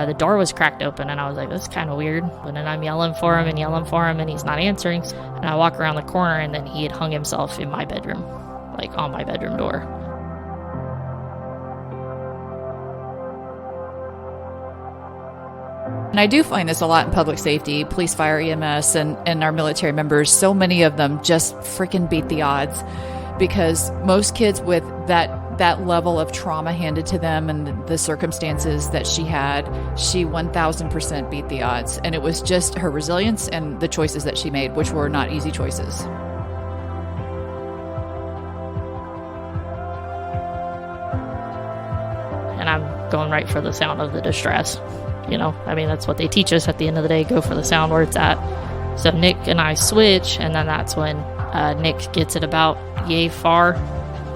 the door was cracked open, and I was like, that's kind of weird. And then I'm yelling for him, and he's not answering. And I walk around the corner, and then he had hung himself in my bedroom, like on my bedroom door. And I do find this a lot in public safety, police, fire, EMS, and our military members. So many of them just freaking beat the odds, because most kids with that level of trauma handed to them and the circumstances that she had, she 1000% beat the odds. And it was just her resilience and the choices that she made, which were not easy choices. And I'm going right for the sound of the distress. You know, I mean, that's what they teach us at the end of the day, go for the sound where it's at. So Nick and I switch, and then that's when Nick gets it about yay far,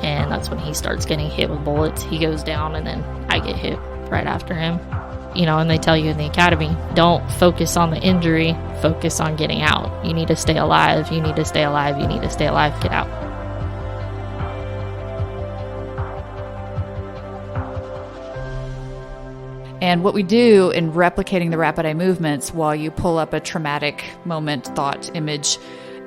and that's when he starts getting hit with bullets. He goes down, and then I get hit right after him. You know, and they tell you in the academy, don't focus on the injury, focus on getting out. You need to stay alive, you need to stay alive, you need to stay alive, get out. And what we do in replicating the rapid eye movements while you pull up a traumatic moment, thought, image,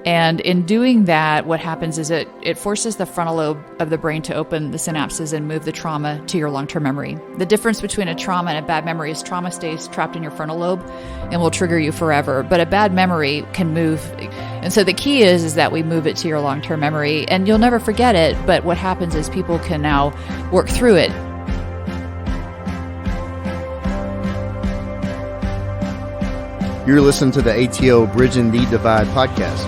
and in doing that, what happens is it forces the frontal lobe of the brain to open the synapses and move the trauma to your long-term memory. The difference between a trauma and a bad memory is trauma stays trapped in your frontal lobe and will trigger you forever, but a bad memory can move. And so the key is that we move it to your long-term memory, and you'll never forget it, but what happens is people can now work through it. You're listening to the ATO Bridging the Divide podcast,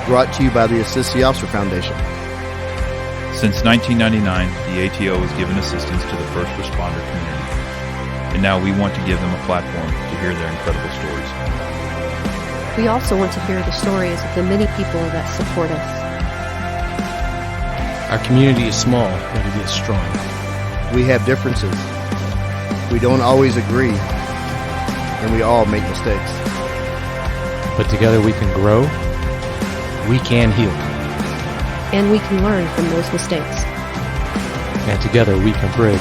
brought to you by the Assist the Officer Foundation. Since 1999, the ATO has given assistance to the first responder community, and now we want to give them a platform to hear their incredible stories. We also want to hear the stories of the many people that support us. Our community is small, but it is strong. We have differences. We don't always agree. And we all make mistakes. But together we can grow, we can heal. And we can learn from those mistakes. And together we can bridge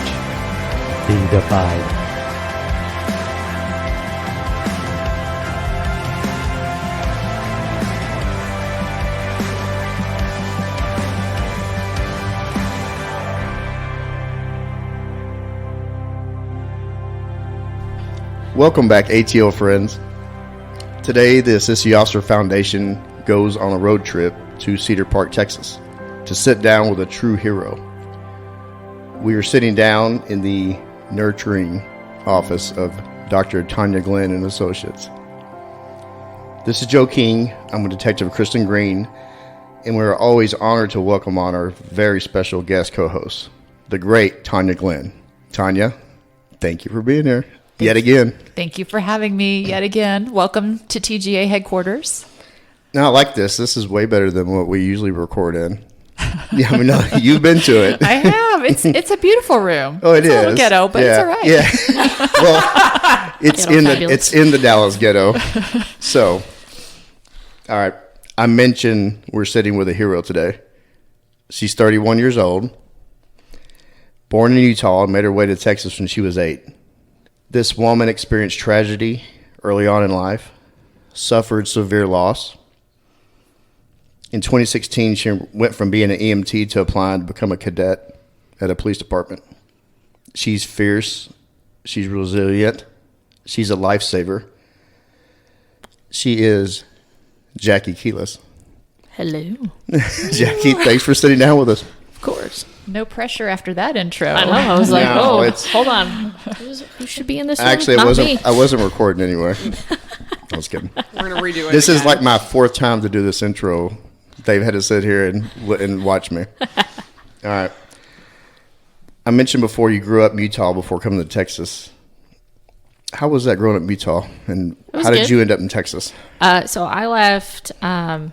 the divide. Welcome back, ATO friends. Today, the Assist the Officer Foundation goes on a road trip to Cedar Park, Texas, to sit down with a true hero. We are sitting down in the nurturing office of Dr. Tania Glenn and Associates. This is Joe King. I'm a Detective Kristen Green, and we're always honored to welcome on our very special guest co-host, the great Tania Glenn. Tania, thank you for being here. Yet again. Thank you for having me yet again. Welcome to TGA headquarters. Now, I like this. This is way better than what we usually record in. Yeah, I mean, no, you've been to it. I have. It's a beautiful room. Oh, it's is. a little ghetto, but it's all right. Yeah. Well, it's in the Dallas ghetto. So, all right. I mentioned we're sitting with a hero today. She's 31 years old, born in Utah, and made her way to Texas when she was 8. This woman experienced tragedy early on in life, suffered severe loss. In 2016, she went from being an EMT to applying to become a cadet at a police department. She's fierce. She's resilient. She's a lifesaver. She is Jackie Keyless. Hello. Jackie, thanks for sitting down with us. Of course. No pressure after that intro. I know. I was like, No, hold on. Who should be in this room? Actually, Not me. I wasn't recording anyway. I was kidding. We're going to redo it. This is like my 4th time to do this intro. They've had to sit here and watch me. All right. I mentioned before you grew up in Utah before coming to Texas. How was that growing up in Utah? And how did you end up in Texas? So I left. I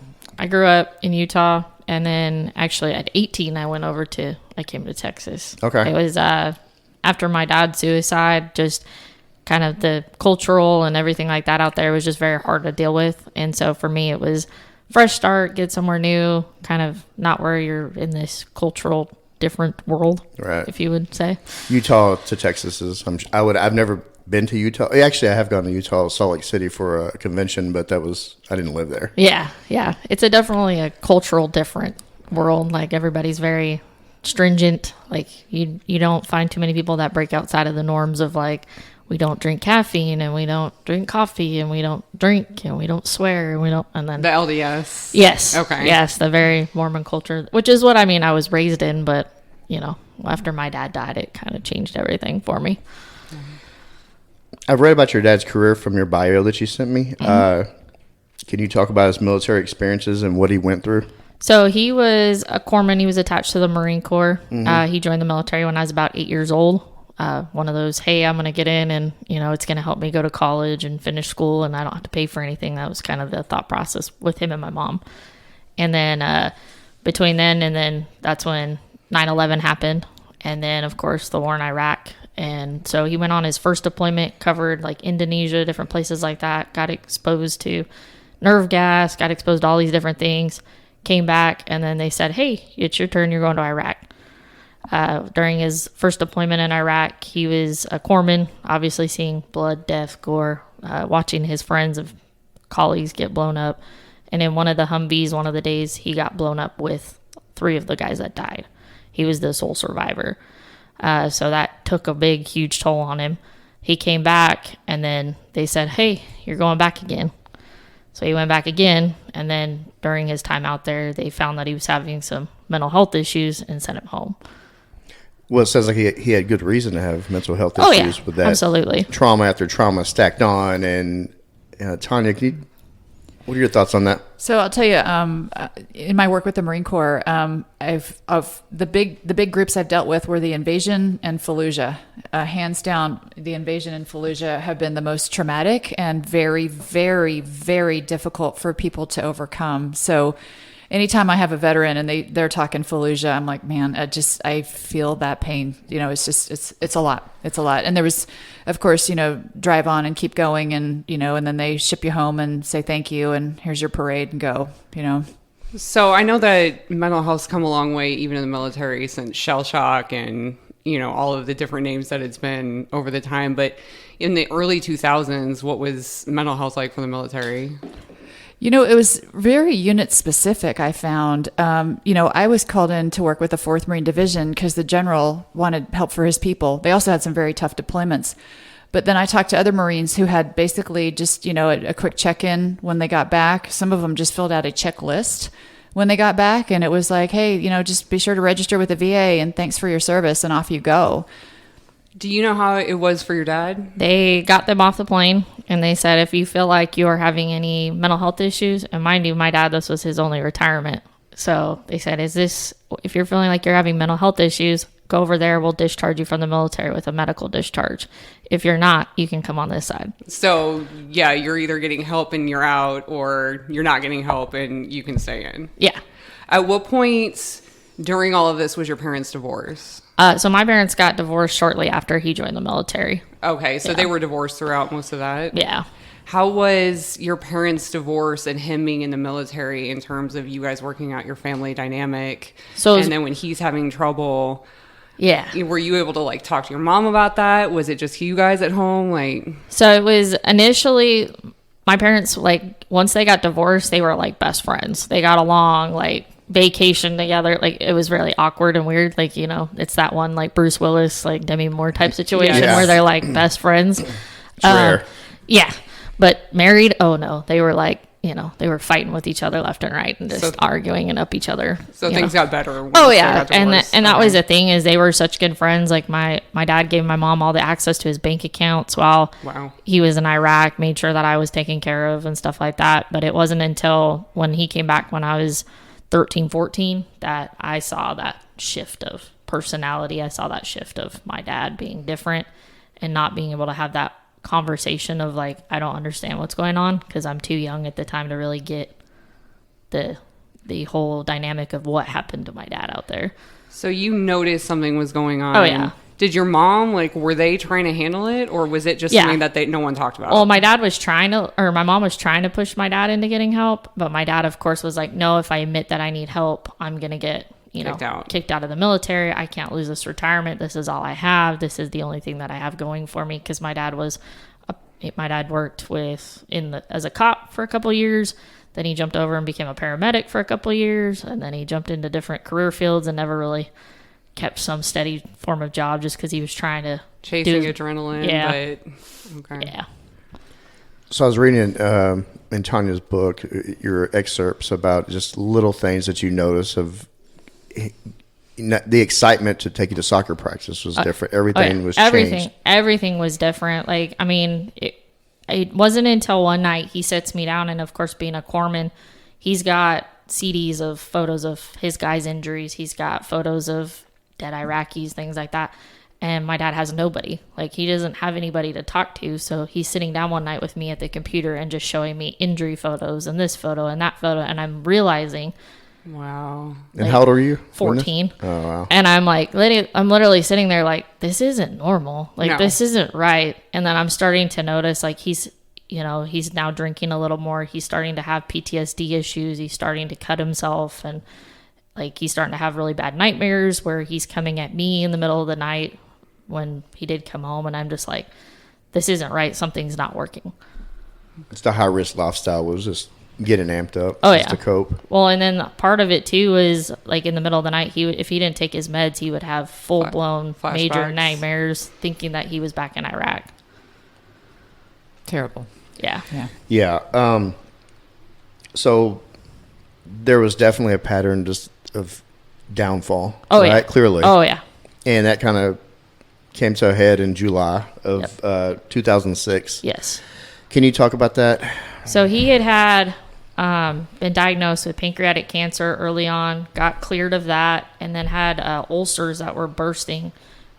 grew up in Utah. And then actually at 18, I came to Texas. Okay. It was after my dad's suicide, just kind of the cultural and everything like that out there was just very hard to deal with. And so for me, it was fresh start, get somewhere new, kind of not where you're in this cultural different world, Right. if you would say. Utah to Texas is. I've never been to Utah. Actually, I have gone to Utah, Salt Lake City for a convention, but I didn't live there. Yeah. It's definitely a cultural different world. Like everybody's very stringent. Like you don't find too many people that break outside of the norms of like, we don't drink caffeine and we don't drink coffee and we don't drink and we don't swear and we don't, and then The LDS. yes. Okay. Yes. The very Mormon culture, which is what I was raised in, but after my dad died, it kind of changed everything for me. I've read about your dad's career from your bio that you sent me. Mm-hmm. Can you talk about his military experiences and what he went through? So he was a corpsman. He was attached to the Marine Corps. He joined the military when I was about 8 years old. One of those, hey, I'm going to get in and, it's going to help me go to college and finish school and I don't have to pay for anything. That was kind of the thought process with him and my mom. And then between then and then, that's when 9/11 happened. And then, of course, the war in Iraq. And so he went on his first deployment, covered like Indonesia, different places like that, got exposed to nerve gas, got exposed to all these different things, came back, and then they said, hey, it's your turn, you're going to Iraq. During his first deployment in Iraq, he was a corpsman, obviously seeing blood, death, gore, watching his friends and colleagues get blown up. And in one of the Humvees, one of the days, he got blown up with 3 of the guys that died. He was the sole survivor. So that took a big, huge toll on him. He came back, and then they said, hey, you're going back again. So he went back again, and then during his time out there, they found that he was having some mental health issues and sent him home. Well, it sounds like he had good reason to have mental health Oh, issues yeah, with that. absolutely. Trauma after trauma stacked on. And Tanya, what are your thoughts on that? So I'll tell you, in my work with the Marine Corps, of the big groups I've dealt with were the invasion and Fallujah. Hands down, the invasion and Fallujah have been the most traumatic and very, very, very difficult for people to overcome. So anytime I have a veteran and they're talking Fallujah, I'm like, man, I feel that pain. It's a lot. It's a lot. And there was, of course, drive on and keep going and then they ship you home and say thank you and here's your parade and go, So I know that mental health's come a long way, even in the military, since shell shock and, all of the different names that it's been over the time. But in the early 2000s, what was mental health like for the military? It was very unit specific, I found. I was called in to work with the 4th Marine Division because the general wanted help for his people. They also had some very tough deployments. But then I talked to other Marines who had basically just, a quick check-in when they got back. Some of them just filled out a checklist when they got back. And it was like, hey, just be sure to register with the VA and thanks for your service and off you go. Do you know how it was for your dad? They got them off the plane and they said, if you feel like you are having any mental health issues, and mind you, my dad, this was his only retirement. So they said, if you're feeling like you're having mental health issues, go over there. We'll discharge you from the military with a medical discharge. If you're not, you can come on this side. So yeah, you're either getting help and you're out, or you're not getting help and you can stay in. Yeah. At what point during all of this was your parents' divorce? So my parents got divorced shortly after he joined the military. Okay, so they were divorced throughout most of that? Yeah. How was your parents' divorce and him being in the military in terms of you guys working out your family dynamic? And then when he's having trouble, were you able to talk to your mom about that? Was it just you guys at home? So it was initially my parents, once they got divorced, they were best friends. They got along, vacation together. It was really awkward and weird. It's that one Bruce Willis, Demi Moore type situation where they're best friends. It's rare. Yeah. But married, oh no. They were they were fighting with each other left and right and just arguing and up each other. So things got better. Oh yeah. And that was the thing, is they were such good friends. My dad gave my mom all the access to his bank accounts while he was in Iraq, made sure that I was taken care of and stuff like that. But it wasn't until when he came back when I was 13, 14, that I saw that shift of personality. I saw that shift of my dad being different and not being able to have that conversation of I don't understand what's going on, because I'm too young at the time to really get the whole dynamic of what happened to my dad out there. So you noticed something was going on. Oh yeah. Did your mom, were they trying to handle it, or was it just something that no one talked about? Well, my mom was trying to push my dad into getting help, but my dad, of course, was like, no, if I admit that I need help, I'm going to get, kicked out of the military. I can't lose this retirement. This is all I have. This is the only thing that I have going for me, because my dad worked as a cop for a couple years. Then he jumped over and became a paramedic for a couple years, and then he jumped into different career fields and never really kept some steady form of job, just because he was trying to chasing adrenaline. Yeah. But okay. Yeah. So I was reading in Tania's book your excerpts about just little things that you notice of the excitement to take you to soccer practice was different. Everything was changed. Everything was different. Like, I mean, it wasn't until one night he sits me down, and of course, being a corpsman, he's got CDs of photos of his guys' injuries. He's got photos of dead Iraqis, things like that. And my dad has nobody. Like, he doesn't have anybody to talk to. So he's sitting down one night with me at the computer and just showing me injury photos and this photo and that photo. And I'm realizing, wow. And how old are you? 14. Oh, wow. And I'm like, I'm literally sitting there like, this isn't normal. Like, this isn't right. And then I'm starting to notice, like, he's now drinking a little more. He's starting to have PTSD issues. He's starting to cut himself. And, like, he's starting to have really bad nightmares where he's coming at me in the middle of the night when he did come home. And I'm just like, this isn't right. Something's not working. It's the high-risk lifestyle was just getting amped up to cope. Well, and then part of it too is, like, in the middle of the night, if he didn't take his meds, he would have full-blown major nightmares thinking that he was back in Iraq. Terrible. Yeah. So there was definitely a pattern just of downfall. Oh, right? yeah. Clearly. Oh, yeah. And that kind of came to a head in July of 2006. Yes. Can you talk about that? So he had been diagnosed with pancreatic cancer early on, got cleared of that, and then had ulcers that were bursting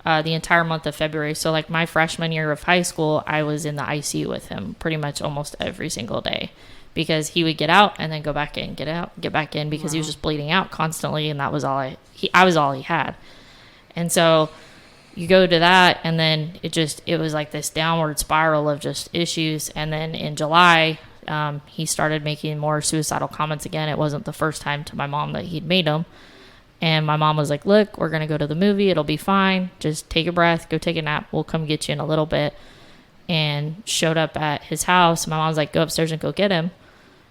the entire month of February. So, like, my freshman year of high school, I was in the ICU with him pretty much almost every single day, because he would get out and then go back in, get out, get back in, because he was just bleeding out constantly, and that was all I was all he had. And so you go to that, and then it was like this downward spiral of just issues. And then in July, he started making more suicidal comments again. It wasn't the first time to my mom that he'd made them. And my mom was like, look, we're going to go to the movie. It'll be fine. Just take a breath, go take a nap. We'll come get you in a little bit. And showed up at his house. My mom was like, go upstairs and go get him.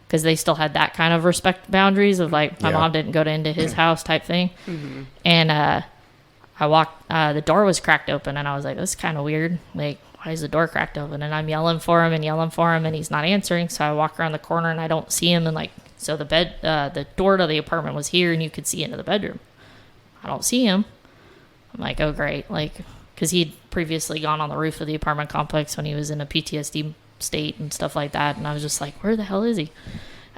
Because they still had that kind of respect boundaries of, like, my mom didn't go into his house type thing. Mm-hmm. And I walked, the door was cracked open, and I was like, this is kind of weird. Like, why is the door cracked open? And I'm yelling for him, and he's not answering. So I walk around the corner, and I don't see him. And, like, so the door to the apartment was here, and you could see into the bedroom. I don't see him. I'm like, oh, great. Like, because he'd previously gone on the roof of the apartment complex when he was in a PTSD state and stuff like that. And I was just like, where the hell is he?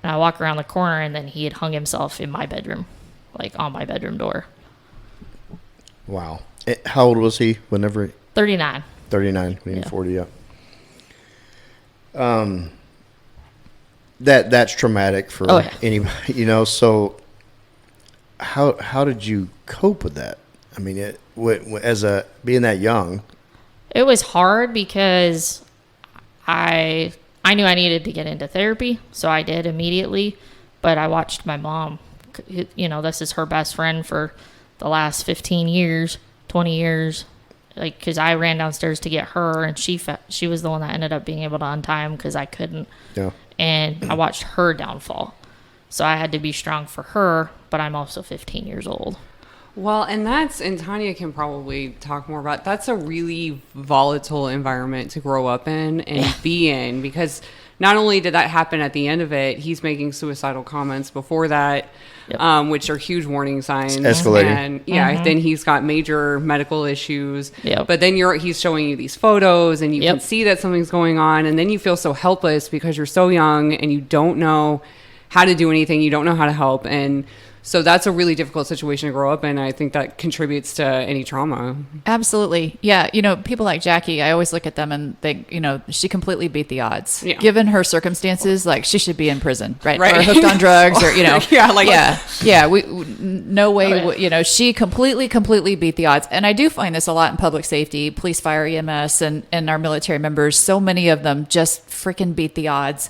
And I walk around the corner, and then he had hung himself in my bedroom, like on my bedroom door. Wow. How old was he whenever? 39. 39, being 40, yeah. That's traumatic for anybody, so how did you cope with that? I mean, being that young. It was hard because I knew I needed to get into therapy, so I did immediately, but I watched my mom, this is her best friend for the last 15 years, 20 years, like, because I ran downstairs to get her, and she was the one that ended up being able to untie him because I couldn't. Yeah. And I watched her downfall. So I had to be strong for her, but I'm also 15 years old. Well, and Tania can probably talk more about, that's a really volatile environment to grow up in and be in, because not only did that happen at the end of it, he's making suicidal comments before that, which are huge warning signs. It's escalating. And then he's got major medical issues. Yep. But then he's showing you these photos, and you can see that something's going on, and then you feel so helpless because you're so young and you don't know how to do anything. You don't know how to help. And so that's a really difficult situation to grow up in. I think that contributes to any trauma. Absolutely. Yeah. People like Jackie, I always look at them and think, she completely beat the odds. Yeah. Given her circumstances, like, she should be in prison, right? Or hooked on drugs, or, no way, she completely beat the odds. And I do find this a lot in public safety, police, fire, EMS, and our military members. So many of them just freaking beat the odds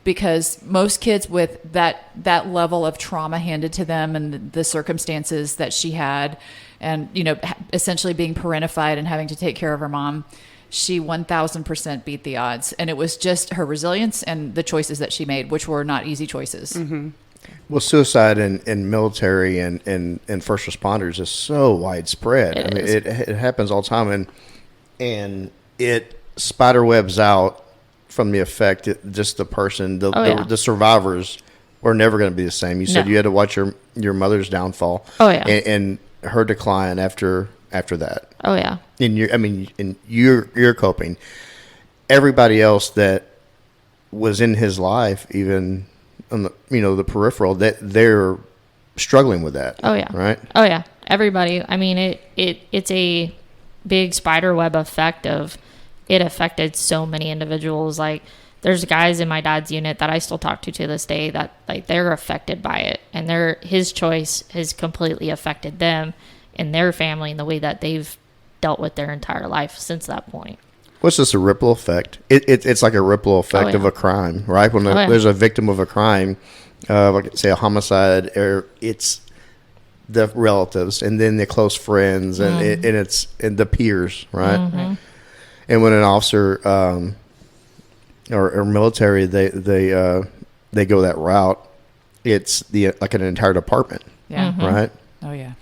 because most kids with that level of trauma handed to them and the circumstances that she had, and, you know, essentially being parentified and having to take care of her mom, she 1000% beat the odds. And it was just her resilience and the choices that she made, which were not easy choices. Mm-hmm. Well, suicide in military and first responders is so widespread. It happens all the time, and it spiderwebs out from the effect. Just the person, the survivors were never going to be the same. You said you had to watch your mother's downfall. Oh yeah, and her decline after that. Oh yeah. And you're coping. Everybody else that was in his life, even on the peripheral, that they're struggling with that. Oh yeah. Right. Oh yeah. Everybody. I mean, it's a big spider web effect of it affected so many individuals. Like, there's guys in my dad's unit that I still talk to this day that, like, they're affected by it, and his choice has completely affected them and their family in the way that they've dealt with their entire life since that point. What's this, a ripple effect? It's like a ripple effect of a crime, right? When there's a victim of a crime, like say a homicide, or it's the relatives and then the close friends and it's the peers, right? Mm-hmm. And when an officer or military they go that route, it's like an entire department, right? Oh yeah.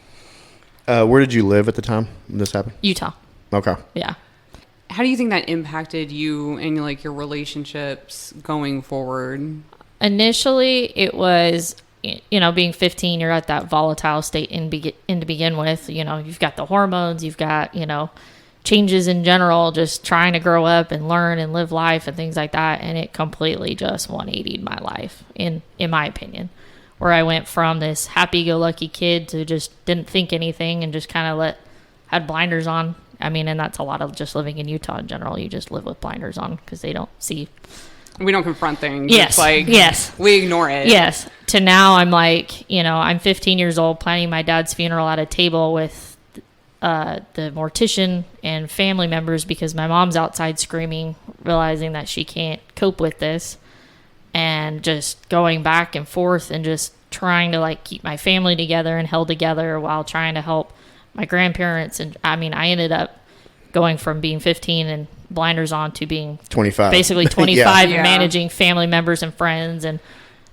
Where did you live at the time when this happened? Utah. Okay. Yeah. How do you think that impacted you and like your relationships going forward? Initially, it was, being 15, you're at that volatile state to begin with. You've got the hormones, you've got, changes in general, just trying to grow up and learn and live life and things like that. And it completely just 180'd my life, in my opinion, where I went from this happy-go-lucky kid to just didn't think anything and just kind of had blinders on. I mean, and that's a lot of just living in Utah in general. You just live with blinders on because they don't see. We don't confront things. Yes. Yes. We ignore it. Yes. To now I'm like, I'm 15 years old planning my dad's funeral at a table with the mortician and family members because my mom's outside screaming, realizing that she can't cope with this, and just going back and forth and just trying to keep my family together and held together while trying to help my grandparents. And I mean, I ended up going from being 15 and blinders on to being 25, basically 25 and managing family members and friends. And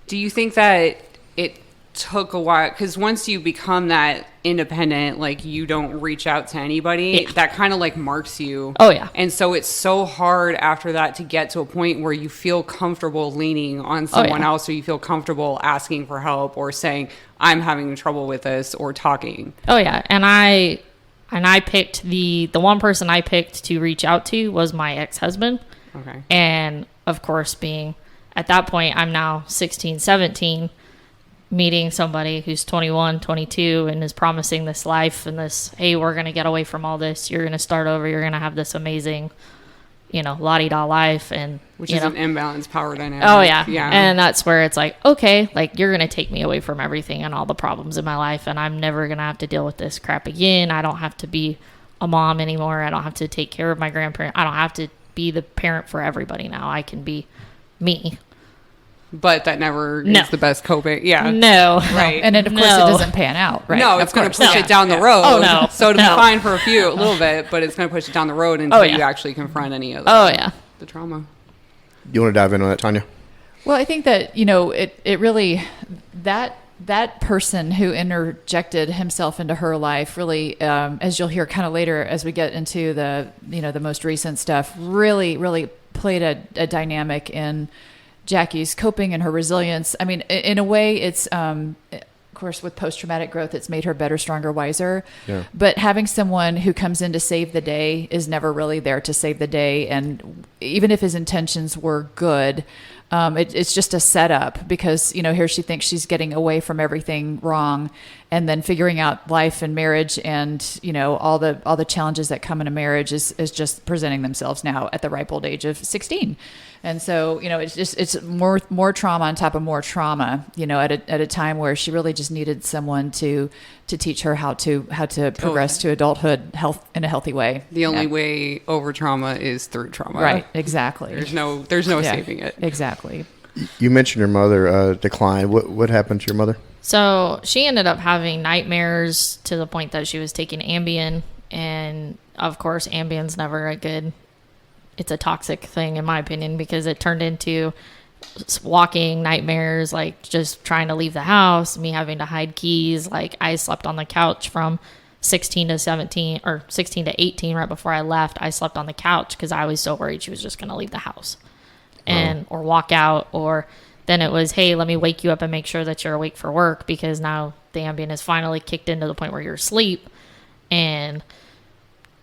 do you think that it took a while? Because once you become that independent, you don't reach out to anybody, that kind of marks you. Oh yeah. And so it's so hard after that to get to a point where you feel comfortable leaning on someone else, or you feel comfortable asking for help or saying, I'm having trouble with this, or talking. Oh yeah. And I picked the one person I picked to reach out to was my ex-husband. Okay. And of course, being at that point, I'm now 16, 17, meeting somebody who's 21, 22 and is promising this life and this, hey, we're going to get away from all this. You're going to start over. You're going to have this amazing, la-di-da life. And which is an imbalanced power dynamic. Oh yeah. Yeah. And that's where it's okay, you're going to take me away from everything and all the problems in my life. And I'm never going to have to deal with this crap again. I don't have to be a mom anymore. I don't have to take care of my grandparent. I don't have to be the parent for everybody now. I can be me. But that never is the best coping. Yeah. No. Right. And then, of course, it doesn't pan out, right? No, it's going to push it down the road. Oh, no. So it'll be fine for a little bit, but it's going to push it down the road until you actually confront any of the trauma. You want to dive in on that, Tanya? Well, I think that, it really, that person who interjected himself into her life really, as you'll hear kind of later as we get into the most recent stuff, really, really played a dynamic in Jackie's coping and her resilience. I mean, in a way, it's, of course, with post-traumatic growth, it's made her better, stronger, wiser. Yeah. But having someone who comes in to save the day is never really there to save the day. And even if his intentions were good, it's just a setup because, here she thinks she's getting away from everything wrong and then figuring out life and marriage and, all the challenges that come in a marriage is just presenting themselves now at the ripe old age of 16. And so, it's more trauma on top of more trauma, at a time where she really just needed someone to teach her how to progress to adulthood in a healthy way. The only way over trauma is through trauma. Right. Exactly. There's no saving it. Exactly. You mentioned your mother declined. What happened to your mother? So she ended up having nightmares to the point that she was taking Ambien. And, of course, Ambien's never a good... It's a toxic thing, in my opinion, because it turned into walking nightmares, like just trying to leave the house, me having to hide keys. Like, I slept on the couch from 16 to 17 or 16 to 18 right before I left. I slept on the couch because I was so worried she was just going to leave the house or walk out, or then it was, hey, let me wake you up and make sure that you're awake for work, because now the Ambien is finally kicked into the point where you're asleep and,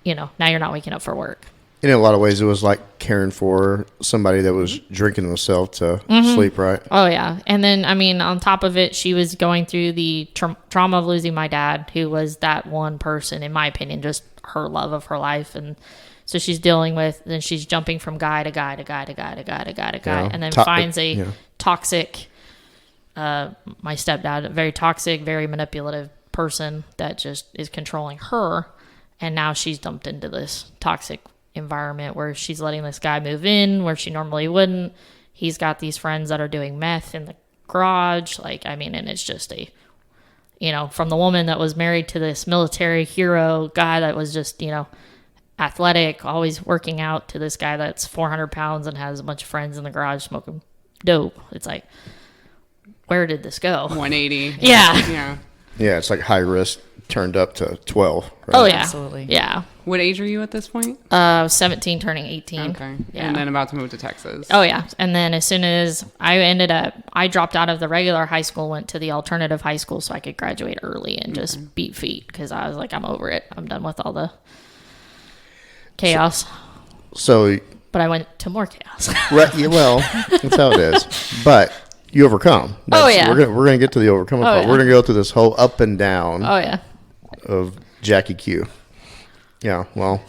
now you're not waking up for work. In a lot of ways, it was like caring for somebody that was drinking themselves to sleep, right? Oh, yeah. And then, on top of it, she was going through the trauma of losing my dad, who was that one person, in my opinion, just her love of her life. And so she's dealing with, then she's jumping from guy to guy to guy to guy to guy to guy to guy, and then finds a toxic, my stepdad, a very toxic, very manipulative person that just is controlling her. And now she's dumped into this toxic environment where she's letting this guy move in where she normally wouldn't. He's got these friends that are doing meth in the garage. And it's just from the woman that was married to this military hero guy that was just, athletic, always working out, to this guy that's 400 pounds and has a bunch of friends in the garage smoking dope. It's like, where did this go? 180. Yeah. Yeah, it's like high risk turned up to 12. Right? Oh, yeah. Absolutely. Yeah. What age are you at this point? 17 turning 18. Okay. Yeah. And then about to move to Texas. Oh, yeah. And then as soon as I dropped out of the regular high school, went to the alternative high school so I could graduate early and just beat feet, because I was like, I'm over it. I'm done with all the chaos. But I went to more chaos. Right. Yeah, well, that's how it is. But you overcome. We're gonna get to the overcoming part. Yeah. We're gonna go through this whole up and down. Oh, yeah. Of Jackie Q. Yeah. Well,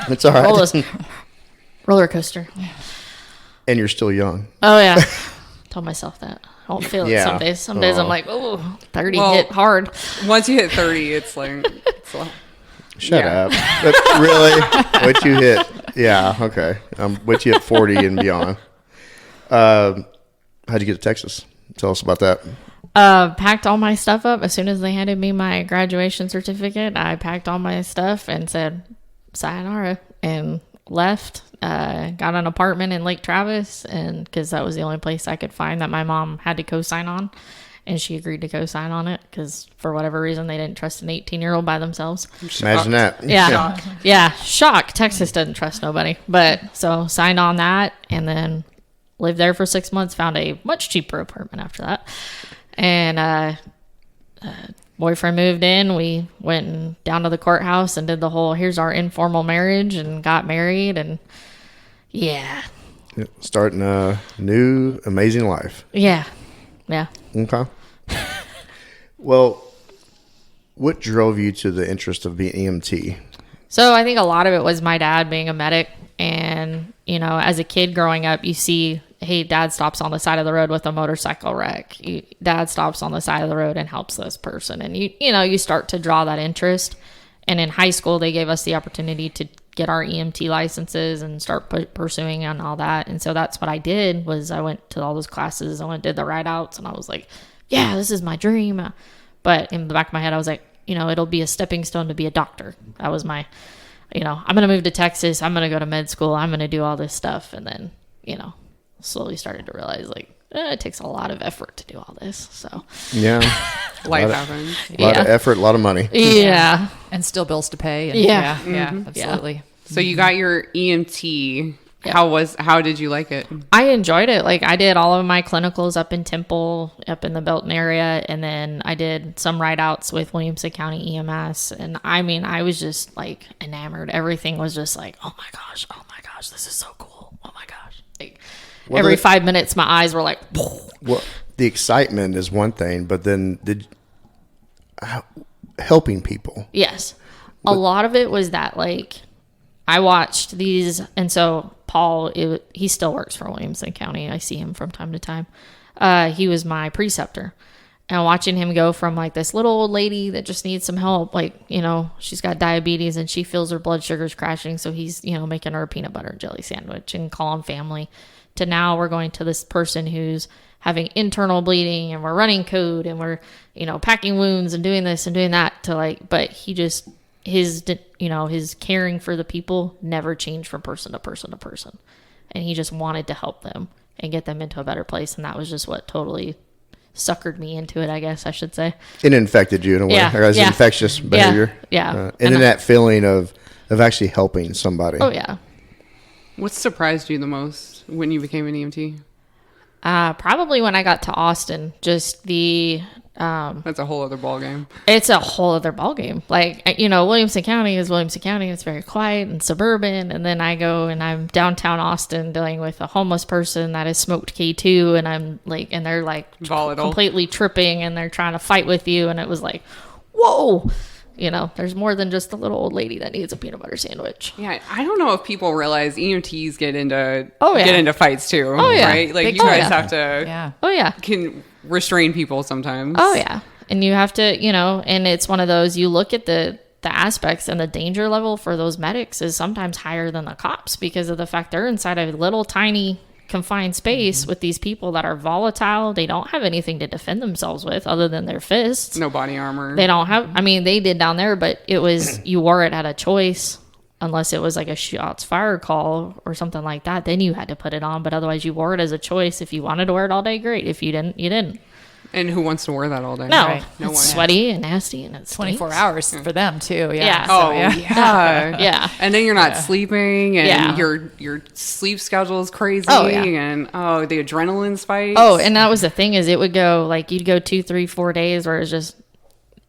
it's all right. Roller coaster. And you're still young. Oh, yeah. Tell myself that. I don't feel it some days. Some days I'm like, 30 hit hard. Once you hit 30, it's like... Shut up. But really? What you hit? Yeah, okay. What you hit 40 and beyond. How'd you get to Texas? Tell us about that. Packed all my stuff up. As soon as they handed me my graduation certificate, I packed all my stuff and said, sayonara, and left. Got an apartment in Lake Travis, and because that was the only place I could find that my mom had to co-sign on. And she agreed to co-sign on it because for whatever reason they didn't trust an 18-year-old by themselves. Imagine that. Yeah. Shock. Texas doesn't trust nobody. But so signed on that and then lived there for 6 months. Found a much cheaper apartment after that. And boyfriend moved in. We went down to the courthouse and did the whole here's our informal marriage and got married. And starting a new amazing life. Yeah. Okay. Well, what drove you to the interest of being EMT? So I think a lot of it was my dad being a medic. And, as a kid growing up, you see, hey, dad stops on the side of the road with a motorcycle wreck. Dad stops on the side of the road and helps this person. And, you start to draw that interest. And in high school, they gave us the opportunity to get our EMT licenses and start pursuing and all that. And so that's what I did was I went to all those classes. I went and did the ride outs and I was like, yeah, this is my dream. But in the back of my head, I was like, it'll be a stepping stone to be a doctor. That was my, I'm going to move to Texas. I'm going to go to med school. I'm going to do all this stuff. And then, slowly started to realize it takes a lot of effort to do all this. So yeah, life happens. A lot of effort, a lot of money. Yeah. And still bills to pay. And yeah, absolutely. So you got your EMT. Yeah. How did you like it? I enjoyed it. I did all of my clinicals up in Temple, up in the Belton area. And then I did some ride outs with Williamson County EMS. And I was just enamored. Everything was just oh my gosh, this is so cool. Oh my gosh. Every 5 minutes, my eyes were like, well, the excitement is one thing, but then helping people. Yes. A lot of it was that I watched these, and so Paul, he still works for Williamson County. I see him from time to time. He was my preceptor. And watching him go from this little old lady that just needs some help, she's got diabetes and she feels her blood sugar's crashing. So he's, making her a peanut butter and jelly sandwich and calling family, to now we're going to this person who's having internal bleeding and we're running code and we're, packing wounds and doing this and doing that to like, but he just, his caring for the people never changed from person to person to person. And he just wanted to help them and get them into a better place. And that was just what totally suckered me into it, I guess I should say. It infected you in a way. Yeah. It was infectious behavior. Yeah. And then that feeling of actually helping somebody. Oh, yeah. What surprised you the most when you became an EMT? Probably when I got to Austin, just the... That's a whole other ballgame. It's a whole other ballgame. Like, Williamson County is Williamson County. It's very quiet and suburban. And then I go and I'm downtown Austin dealing with a homeless person that has smoked K2. And I'm like, and they're like volatile, completely tripping and they're trying to fight with you. And it was like, whoa. There's more than just a little old lady that needs a peanut butter sandwich. Yeah, I don't know if people realize EMTs get into fights too. Oh, yeah. Right? Like, you guys have to can restrain people sometimes. Oh, yeah. And you have to, and it's one of those, you look at the aspects, and the danger level for those medics is sometimes higher than the cops because of the fact they're inside a little tiny confined space with these people that are volatile. They don't have anything to defend themselves with other than their fists. No body armor. They don't have, they did down there, but it was, you wore it at a choice unless it was like a shots fired call or something like that. Then you had to put it on, but otherwise you wore it as a choice. If you wanted to wear it all day, great. If you didn't, you didn't. And who wants to wear that all day? No, right. No it's one. sweaty and nasty, and it's 24 hours for them too. Yeah. Oh, yeah. Yeah. And then you're not sleeping, and your sleep schedule is crazy. Oh, yeah. And the adrenaline spikes. Oh, and that was the thing is it would go like you'd go 2, 3, 4 days where it was just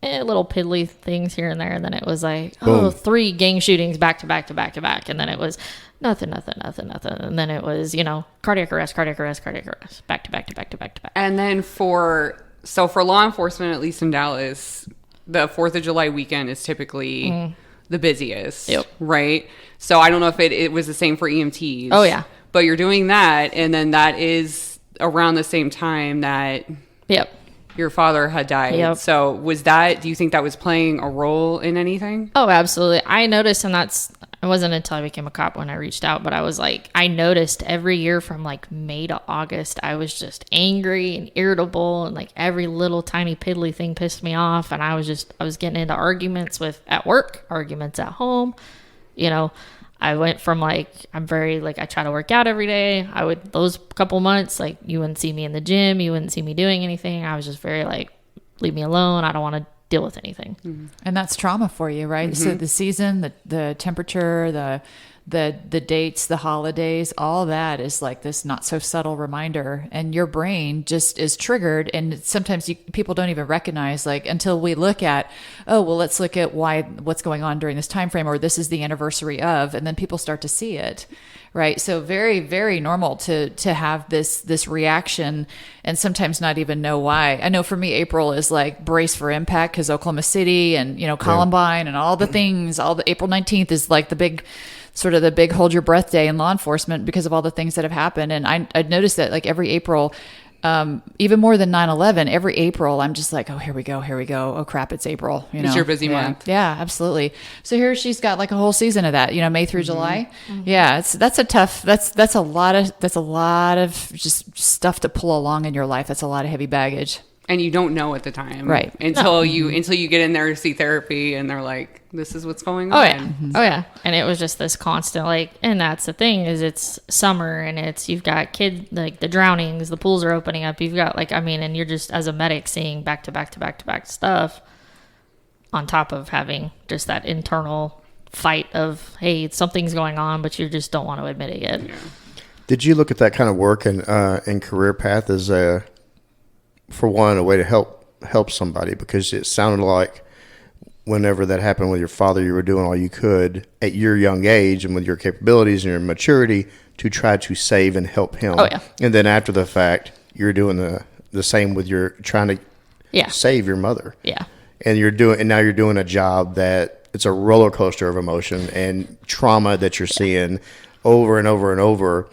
little piddly things here and there, and then it was like 3 gang shootings back to back to back to back, and then it was nothing, and then it was cardiac arrest, back to back to back to back to back. And then for law enforcement, at least in Dallas, the 4th of July weekend is typically the busiest. Yep. Right. So I don't know if it was the same for EMTs. Oh yeah. But you're doing that, and then that is around the same time that your father had died. Yep. So do you think that was playing a role in anything? Oh, absolutely. I noticed, and it wasn't until I became a cop when I reached out, but I was like, I noticed every year from like May to August, I was just angry and irritable, and like every little tiny piddly thing pissed me off. And I was getting into arguments at work, arguments at home. I went from like, I'm very like, I try to work out every day. Those couple months, like you wouldn't see me in the gym. You wouldn't see me doing anything. I was just very like, leave me alone. I don't want to deal with anything. Mm-hmm. And that's trauma for you, right? Mm-hmm. So the season, the temperature, the dates, the holidays, all that is like this not so subtle reminder, and your brain just is triggered. And sometimes people don't even recognize, like, until we look at, let's look at what's going on during this time frame, or this is the anniversary of, and then people start to see it. Right. So very, very normal to have this reaction and sometimes not even know why. I know for me, April is like brace for impact because Oklahoma City and, Columbine and all the things, April 19th is like the big hold your breath day in law enforcement because of all the things that have happened. And I'd noticed that like every April, even more than 9/11, every April, I'm just like, oh, here we go. Oh crap, it's April. It's your busy month. Yeah, absolutely. So here she's got like a whole season of that, May through July. Mm-hmm. Yeah, that's a lot of just stuff to pull along in your life. That's a lot of heavy baggage. And you don't know at the time, right? Until you get in there to see therapy, and they're like, "This is what's going on." Oh yeah, oh yeah. And it was just this constant and that's the thing is it's summer and you've got kids like the drownings, the pools are opening up. You've got and you're just as a medic seeing back to back to back to back stuff, on top of having just that internal fight of hey, something's going on, but you just don't want to admit it yet. Yeah. Did you look at that kind of work and career path as for one, a way to help somebody? Because it sounded like whenever that happened with your father, you were doing all you could at your young age and with your capabilities and your maturity to try to save and help him. Oh, yeah. And then after the fact, you're doing the same with your trying to save your mother. Yeah. And now you're doing a job that it's a roller coaster of emotion and trauma that you're seeing over and over and over.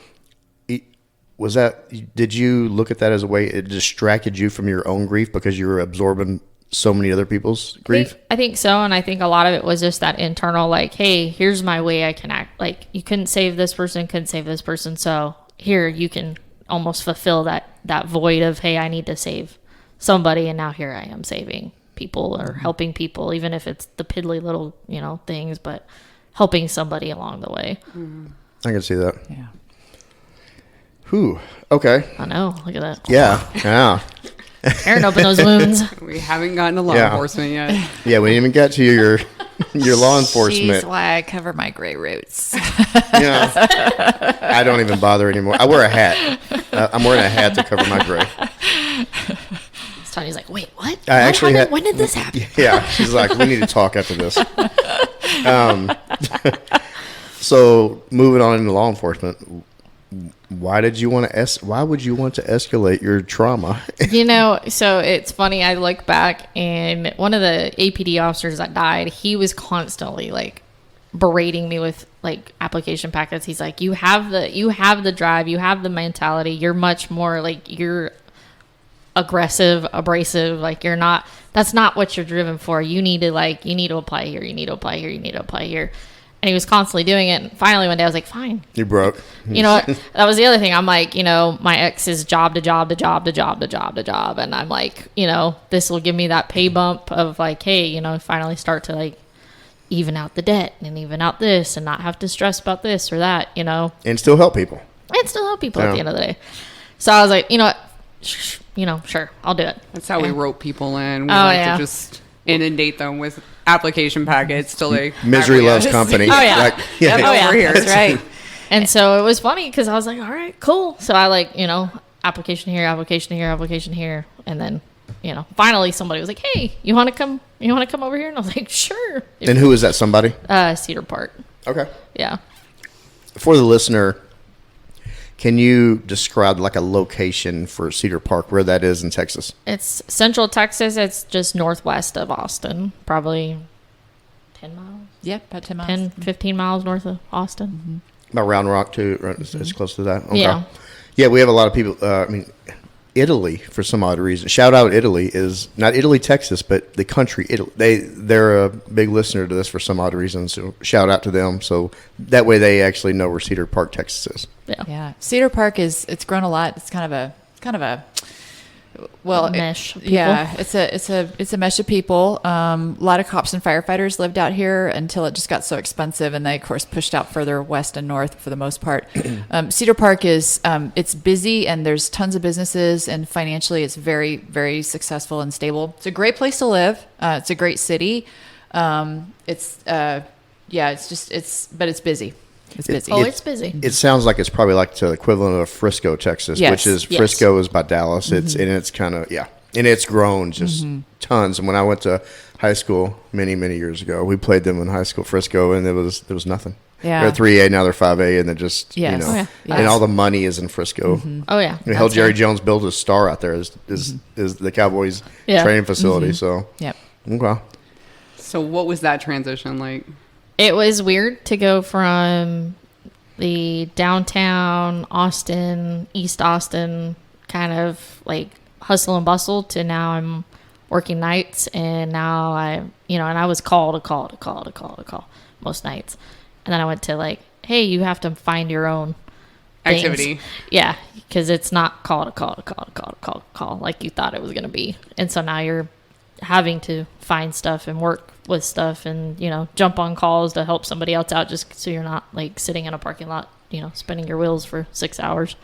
Did you look at that as a way it distracted you from your own grief because you were absorbing so many other people's grief? I think so. And I think a lot of it was just that internal, like, hey, here's my way I can act. Like, you couldn't save this person, so here you can almost fulfill that void of, hey, I need to save somebody, and now here I am saving people or helping people, even if it's the piddly little, things, but helping somebody along the way. I can see that. Yeah. Whew. Okay. I know. Look at that. Yeah. Aaron opened those wounds. We haven't gotten to law enforcement yet. Yeah, we didn't even get to your law enforcement. She's why I cover my gray roots. I don't even bother anymore. I wear a hat. I'm wearing a hat to cover my gray. Tania's like, wait, what? When did this happen? Yeah, she's like, we need to talk after this. So moving on into law enforcement, why would you want to escalate your trauma? So it's funny. I look back, and one of the APD officers that died, he was constantly like berating me with like application packets. He's like, you have the drive, you have the mentality. You're much more like, you're aggressive, abrasive. Like that's not what you're driven for. You need to apply here. You need to apply here. You need to apply here. And he was constantly doing it. And finally one day I was like, fine. You broke. You know what? That was the other thing. I'm like, my ex is job to job to job to job to job to job. And I'm like, this will give me that pay bump of like, hey, finally start to like even out the debt and even out this and not have to stress about this or that, And still help people. At the end of the day. So I was like, sure, I'll do it. That's how we rope people in. We to just inundate them with application packets till they misery loves company. Oh yeah. Over here. That's right. And so it was funny because I was like, all right, cool. So I like, application here, application here, application here. And then, finally somebody was like, hey, you want to come over here? And I was like, sure. And who is that somebody? Cedar Park. Okay. Yeah. For the listener, can you describe like a location for Cedar Park, where that is in Texas? It's Central Texas. It's just northwest of Austin, probably 10 miles. Yeah, about 10 miles. 10, 15 miles north of Austin. Mm-hmm. About Round Rock, too. Right? It's close to that. Okay. Yeah. Yeah, we have a lot of people. Italy, for some odd reason. Shout out Italy is not Italy, Texas, but the country Italy. They're a big listener to this for some odd reason. So shout out to them. So that way they actually know where Cedar Park, Texas is. Yeah. Cedar Park it's grown a lot. It's kind of a mesh. Yeah, it's a mesh of people. A lot of cops and firefighters lived out here until it just got so expensive, and they of course pushed out further west and north for the most part. Cedar Park is it's busy, and there's tons of businesses, and financially it's very, very successful and stable. It's a great place to live. It's a great city. It's busy. It's busy. It's busy. It sounds like it's probably like the equivalent of Frisco, Texas, which is Frisco is by Dallas. It's and it's kind of and it's grown just tons. And when I went to high school many years ago, we played them in high school, Frisco, and there was nothing. Yeah, they're 3A now, they're 5A, and they're just and all the money is in Frisco. Oh yeah, hell, Jerry Jones built a star out there. Is the Cowboys training facility? So okay. So what was that transition like? It was weird to go from the downtown Austin, East Austin kind of like hustle and bustle to now I'm working nights, and now and I was call most nights. And then I went to like, hey, you have to find your own activity. Yeah, because it's not call like you thought it was going to be. And so now you're having to find stuff and work with stuff and jump on calls to help somebody else out, just so you're not like sitting in a parking lot spinning your wheels for 6 hours.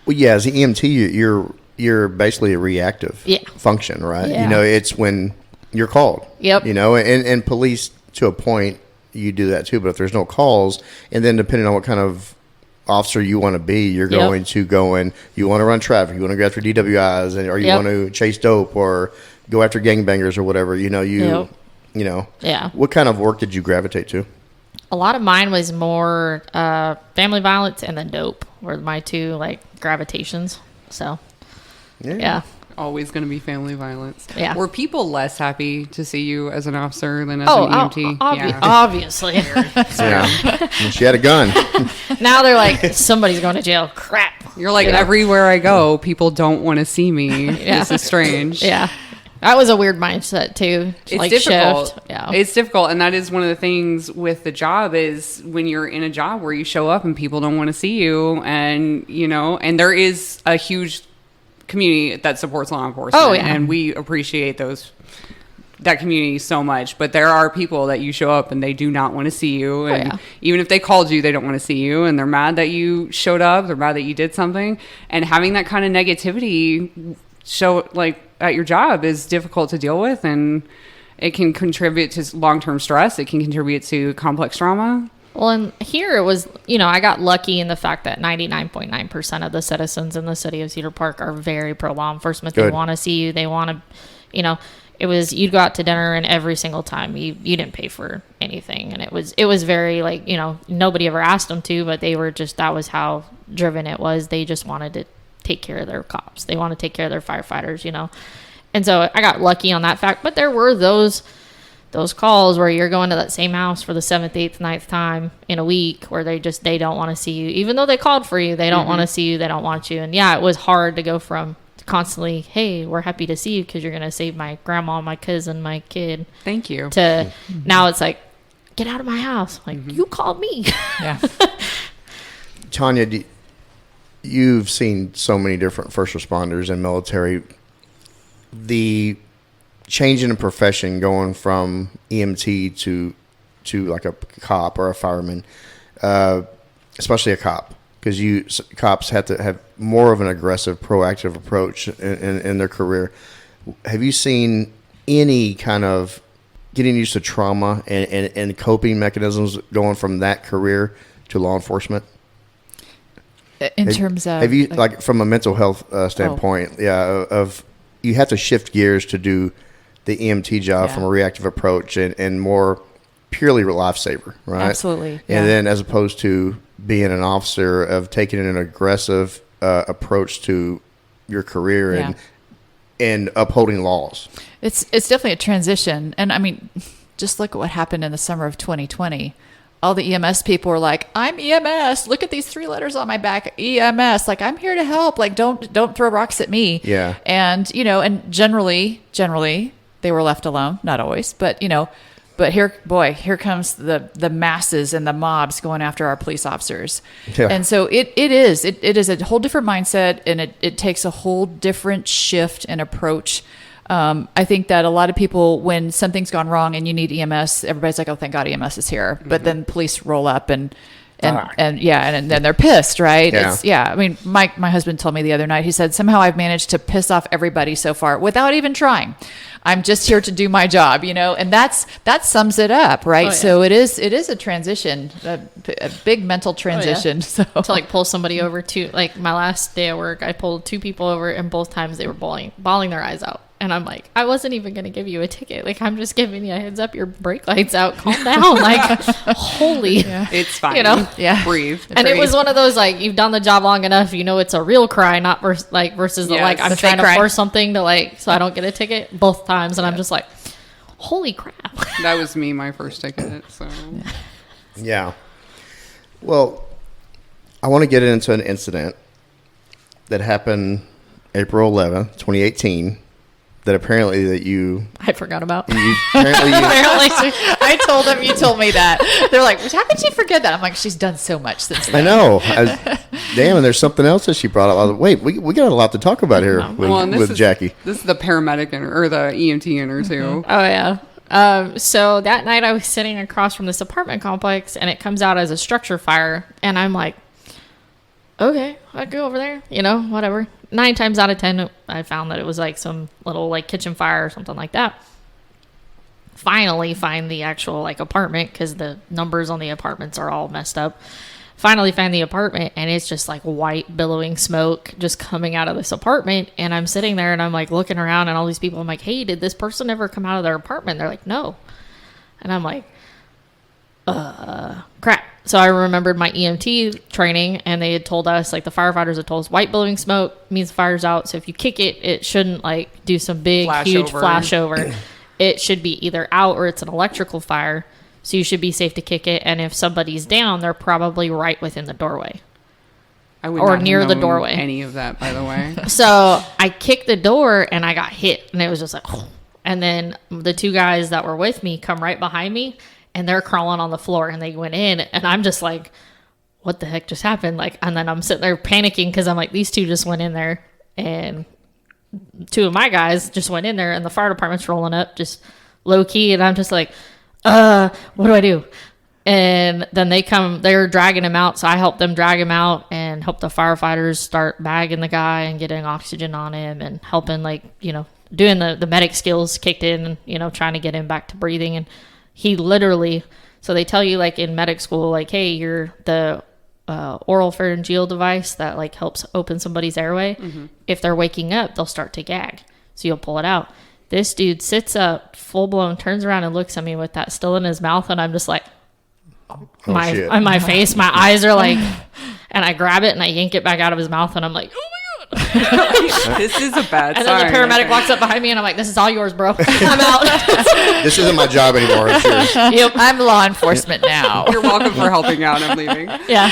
Well, yeah, as an EMT you're basically a reactive function, right? It's when you're called. Yep. And police to a point you do that too, but if there's no calls, and then depending on what kind of officer you want to be, you're going to go in, you want to run traffic, you want to go after DWIs, or you want to chase dope or go after gangbangers or whatever, What kind of work did you gravitate to? A lot of mine was more family violence, and then dope were my two like gravitations. So, yeah. Always going to be family violence. Yeah. Were people less happy to see you as an officer than as an EMT? Obviously. Yeah. She had a gun. Now they're like, somebody's going to jail. Crap. You're like, everywhere I go, people don't want to see me. This is strange. Yeah. That was a weird mindset too. It's difficult. Shift. Yeah. It's difficult. And that is one of the things with the job is when you're in a job where you show up and people don't want to see you, and, and there is a huge community that supports law enforcement. Oh, yeah. And we appreciate that community so much, but there are people that you show up and they do not want to see you, and even if they called you, they don't want to see you, and they're mad that you showed up, they're mad that you did something, and having that kind of negativity show at your job is difficult to deal with, and it can contribute to long-term stress. It can contribute to complex trauma. Well, and here it was, I got lucky in the fact that 99.9% of the citizens in the city of Cedar Park are very pro law enforcement. Good. They want to see you. They want to, it was, you'd go out to dinner, and every single time you didn't pay for anything. And it was very nobody ever asked them to, but they were just, that was how driven it was. They just wanted to take care of their cops. They want to take care of their firefighters, And so I got lucky on that fact, but there were those calls where you're going to that same house for the 7th, 8th, 9th time in a week where they don't want to see you. Even though they called for you, they don't want to see you. They don't want you. And yeah, it was hard to go from constantly, hey, we're happy to see you because you're going to save my grandma, my cousin, my kid. Thank you. To now it's like, get out of my house. Like, you called me. Yeah. Tania, you've seen so many different first responders and military. The change in the profession going from EMT to like a cop or a fireman, especially a cop, because cops have to have more of an aggressive, proactive approach in their career. Have you seen any kind of getting used to trauma and coping mechanisms going from that career to law enforcement? In terms of, have you like from a mental health standpoint? Of you have to shift gears to do the EMT job from a reactive approach and more purely lifesaver, right? Absolutely. And then as opposed to being an officer of taking an aggressive approach to your career and upholding laws. It's definitely a transition. And I mean, just look at what happened in the summer of 2020. All the EMS people were like, I'm EMS. Look at these 3 letters on my back. EMS. Like, I'm here to help. Like, don't throw rocks at me. Yeah. And, and generally they were left alone. Not always, but, but here comes the masses and the mobs going after our police officers. Yeah. And so it is a whole different mindset, and it takes a whole different shift and approach. I think that a lot of people, when something's gone wrong and you need EMS, everybody's like, oh, thank God EMS is here. Mm-hmm. But then police roll up and then they're pissed, right? Yeah. I mean, my husband told me the other night, he said, somehow I've managed to piss off everybody so far without even trying. I'm just here to do my job, and that sums it up, right? Oh, yeah. So it is a transition, a big mental transition. Oh, yeah. So to pull somebody over to my last day at work, I pulled 2 people over, and both times they were bawling their eyes out. And I'm like, I wasn't even going to give you a ticket. Like, I'm just giving you a heads up. Your brake light's out. Calm down. Like, holy. Yeah. It's fine. Yeah. Breathe. And it was one of those, you've done the job long enough. It's a real cry, not versus I'm trying to force something to so I don't get a ticket both times. And I'm just like, holy crap. That was me, my first ticket. So. Yeah. Well, I want to get into an incident that happened April 11th, 2018. That apparently I forgot about. Apparently, I told them you told me that. They're like, how could she forget that? I'm like, she's done so much since then. I know. Damn, and there's something else that she brought up. I was like, wait, we got a lot to talk about here with Jackie. This is the paramedic or the EMT in her too. Oh yeah. So that night I was sitting across from this apartment complex, and it comes out as a structure fire, and I'm like, okay, I'll go over there, whatever. 9 times out of 10, I found that it was some little kitchen fire or something like that. Finally find the actual apartment, because the numbers on the apartments are all messed up. Finally find the apartment, and it's just white billowing smoke just coming out of this apartment. And I'm sitting there and I'm looking around, and all these people, I'm like, hey, did this person ever come out of their apartment? They're like, no. And I'm like, crap. So I remembered my EMT training, and they had told us, the firefighters had told us, white billowing smoke means the fire's out. So if you kick it, it shouldn't do some big, huge flash over. It should be either out or it's an electrical fire. So you should be safe to kick it. And if somebody's down, they're probably right within the doorway. or near the doorway. Any of that, by the way. So I kicked the door and I got hit, and it was just like, and then the two guys that were with me come right behind me, and they're crawling on the floor, and they went in, and I'm just like, what the heck just happened? Like, and then I'm sitting there panicking because I'm like, these two just went in there, and two of my guys just went in there, and the fire department's rolling up just low key, and I'm just like, what do I do? And then they're dragging him out, so I help them drag him out and help the firefighters start bagging the guy and getting oxygen on him and helping, like, you know, doing the medic skills kicked in, you know, trying to get him back to breathing. And he literally, so they tell you, like, in medic school, like, hey, you're the oral pharyngeal device that, like, helps open somebody's airway. Mm-hmm. If they're waking up, they'll start to gag, so you'll pull it out. This dude sits up, full blown, turns around and looks at me with that still in his mouth, and I'm just like, on my face, my eyes are like, and I grab it and I yank it back out of his mouth, and I'm like, oh my god, this is a bad sign. And then the paramedic walks up behind me, and I'm like, this is all yours, bro. I'm out. This isn't my job anymore. Yep, I'm law enforcement now. You're welcome for helping out. I'm leaving. Yeah.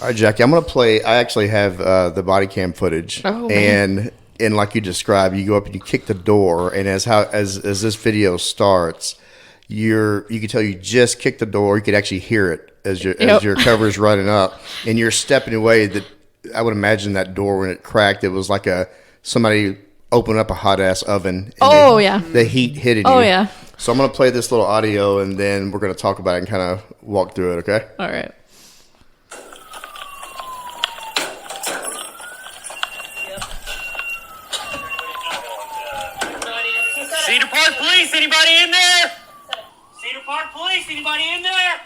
All right, Jackie, I'm gonna play. I actually have the body cam footage, and like you described, you go up and you kick the door, and as this video starts, you can tell you just kicked the door. You could actually hear it as your cover's running up, and you're stepping away. That I would imagine that door when it cracked, it was like somebody opened up a hot ass oven. And the heat hitting you. Oh yeah. So I'm gonna play this little audio, and then we're gonna talk about it and kind of walk through it. Okay. All right. Cedar Park Police, anybody in there? Cedar Park Police, anybody in there?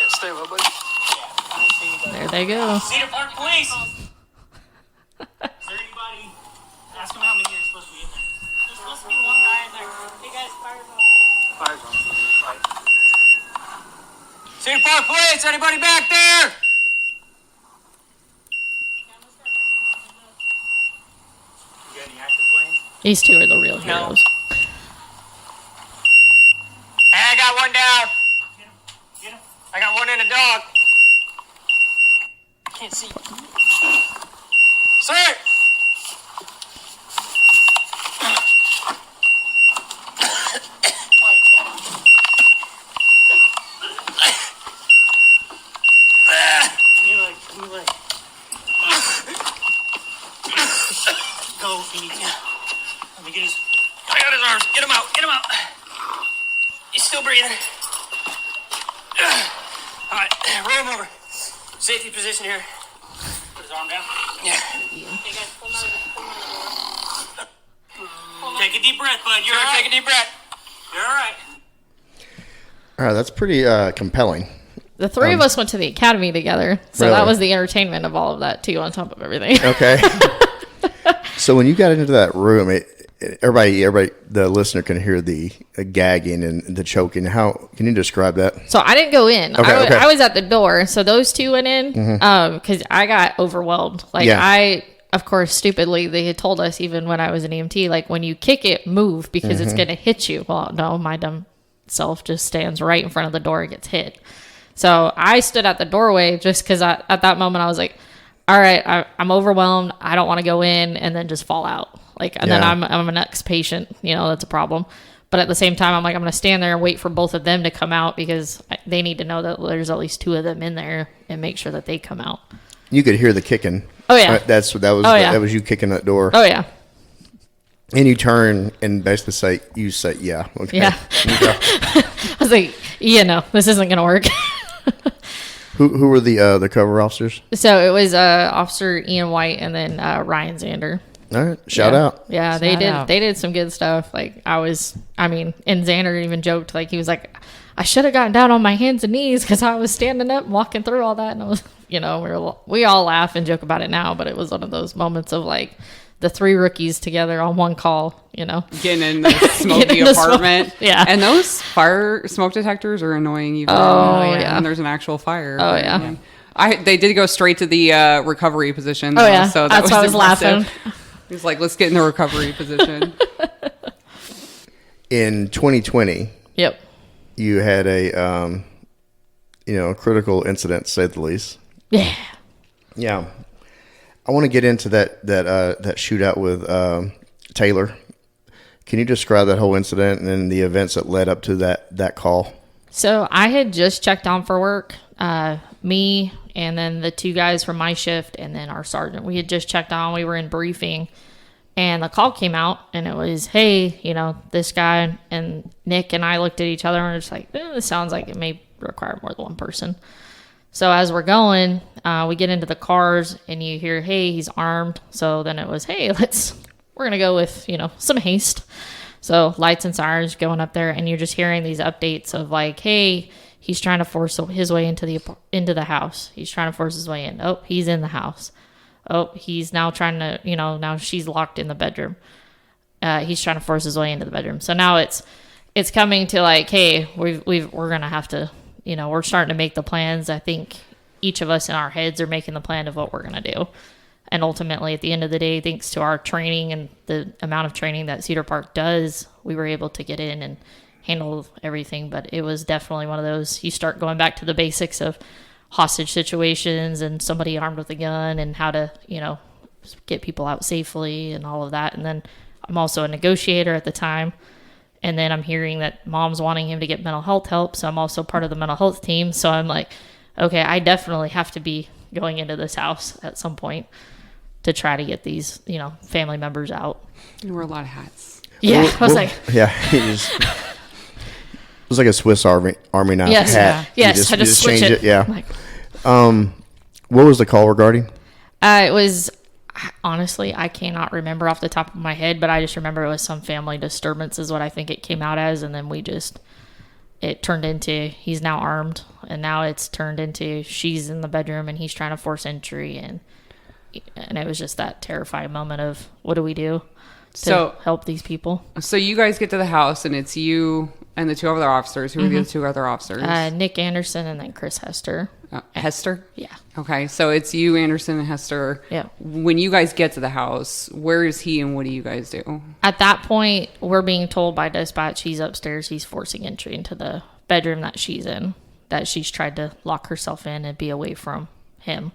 Yeah, stay low, buddy. There they go. Cedar Park Police. Is there anybody? Ask them how many are supposed to be in there. There's supposed to be one guy in there. Hey guys, fire's on. Fire's on. Right. Cedar Park Police, anybody back there? These two are the real heroes. Hey, I got one down. Get him. I got one in a dog. I can't see. Sir! Give me a leg. Go if you need to. Let me get his. I got his arms. Get him out. Get him out. He's still breathing. All right, roll him over. Safety position here. Put his arm down. Yeah. Hey guys, pull him out of the door. Take a deep breath, bud. You're all right. Take a deep breath. You're all right. All right, that's pretty compelling. The three of us went to the academy together, so that was the entertainment of all of that too, on top of everything. Okay. So when you got into that room, everybody, the listener can hear the gagging and the choking. How can you describe that? So I didn't go in. Okay, I was at the door. So those two went in because I got overwhelmed. Of course, stupidly, they had told us even when I was an EMT, like when you kick it, move because it's going to hit you. Well, no, my dumb self just stands right in front of the door and gets hit. So I stood at the doorway just because at that moment I was like, all right, I'm overwhelmed. I don't want to go in and then just fall out. Then I'm an ex-patient. You know, that's a problem. But at the same time, I'm like, I'm going to stand there and wait for both of them to come out because they need to know that there's at least two of them in there and make sure that they come out. You could hear the kicking. Oh, yeah. That was you kicking that door. Oh, yeah. And you turn and basically say, yeah. Okay. Yeah. I was like, no, this isn't going to work. Who were the cover officers? So it was Officer Ian White and then Ryan Zander. All right, shout out. Yeah, they did some good stuff. And Xander even joked, like he was like, I should have gotten down on my hands and knees because I was standing up and walking through all that, and I was, we all laugh and joke about it now, but it was one of those moments of like the three rookies together on one call, getting in the smoky apartment. Yeah, and those fire smoke detectors are annoying even. And there's an actual fire. Oh yeah. They did go straight to the recovery position. Though, yeah, so that's why I was laughing. He's like, let's get in the recovery position. In 2020, yep, you had a critical incident, to say the least. Yeah. Yeah. I want to get into that shootout with Taylor. Can you describe that whole incident and then the events that led up to that call? So I had just checked on for work, me and then the 2 guys from my shift and then our sergeant. We had just checked on. We were in briefing, and the call came out, and it was, hey, this guy. And Nick and I looked at each other and we're just like, this sounds like it may require more than one person. So as we're going, we get into the cars, and you hear, hey, he's armed. So then it was, hey, we're going to go with, some haste. So lights and sirens going up there, and you're just hearing these updates of like, hey, he's trying to force his way into the house. He's trying to force his way in. Oh, he's in the house. Oh, he's now trying to, now she's locked in the bedroom. He's trying to force his way into the bedroom. So now it's coming to like, hey, we're going to have to, we're starting to make the plans. I think each of us in our heads are making the plan of what we're going to do. And ultimately, at the end of the day, thanks to our training and the amount of training that Cedar Park does, we were able to get in and handle everything. But it was definitely one of those, you start going back to the basics of hostage situations and somebody armed with a gun and how to, get people out safely and all of that. And then I'm also a negotiator at the time. And then I'm hearing that mom's wanting him to get mental health help. So I'm also part of the mental health team. So I'm like, okay, I definitely have to be going into this house at some point to try to get these, family members out. You wear a lot of hats. Yeah, I was like... Yeah, it was like a Swiss Army knife hat. Yeah. Yes, I just switch it. Yeah. What was the call regarding? It was... Honestly, I cannot remember off the top of my head, but I just remember it was some family disturbance is what I think it came out as, and then it turned into he's now armed, and now it's turned into she's in the bedroom and he's trying to force entry, and it was just that terrifying moment of what do we do to help these people. So you guys get to the house, and it's you and the 2 other officers. Who are the 2 other officers? Nick Anderson and then Chris Hester. Hester? Yeah. Okay, so it's you, Anderson, and Hester. Yeah. When you guys get to the house, where is he and what do you guys do? At that point, we're being told by dispatch he's upstairs. He's forcing entry into the bedroom that she's in, that she's tried to lock herself in and be away from him.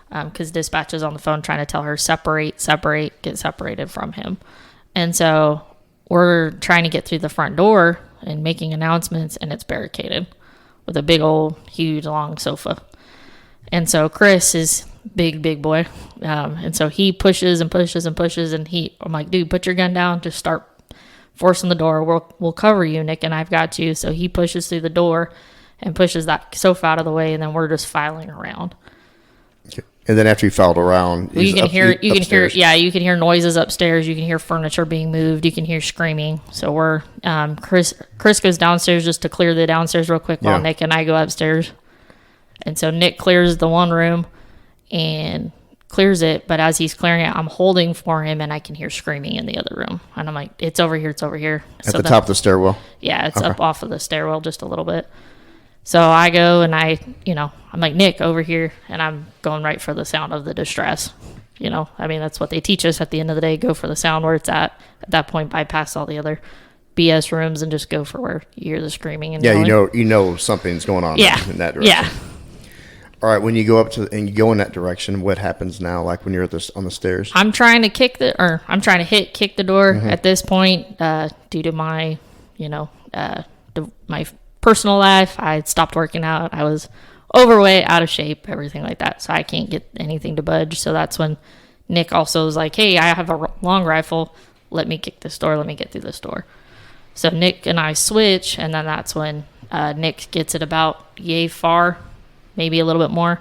Because dispatch is on the phone trying to tell her, separate, get separated from him. And so we're trying to get through the front door and making announcements, and it's barricaded with a big old, huge, long sofa. And so Chris is big boy. And so he pushes and pushes and pushes, and I'm like, dude, put your gun down. Just start forcing the door. We'll cover you, Nick, and I've got you. So he pushes through the door and pushes that sofa out of the way, and then we're just filing around. Okay. And then after you filed around, you can hear noises upstairs. You can hear furniture being moved. You can hear screaming. So we're Chris goes downstairs just to clear the downstairs real quick while Nick and I go upstairs. And so Nick clears the one room and clears it, but as he's clearing it, I'm holding for him, and I can hear screaming in the other room. And I'm like, it's over here. At the top of the stairwell? Yeah, it's up off of the stairwell just a little bit. So I go and I'm like, Nick, over here. And I'm going right for the sound of the distress. That's what they teach us at the end of the day. Go for the sound where it's at. At that point, bypass all the other BS rooms and just go for where you hear the screaming. And yelling. Something's going on in that direction. Yeah. All right, when you go up and you go in that direction, what happens now, like when you're on the stairs? I'm trying to kick the door at this point due to my, my personal life. I had stopped working out. I was overweight, out of shape, everything like that. So I can't get anything to budge. So that's when Nick also was like, hey, I have a long rifle. Let me kick this door. Let me get through this door. So Nick and I switch, and then that's when Nick gets it about yay far, maybe a little bit more.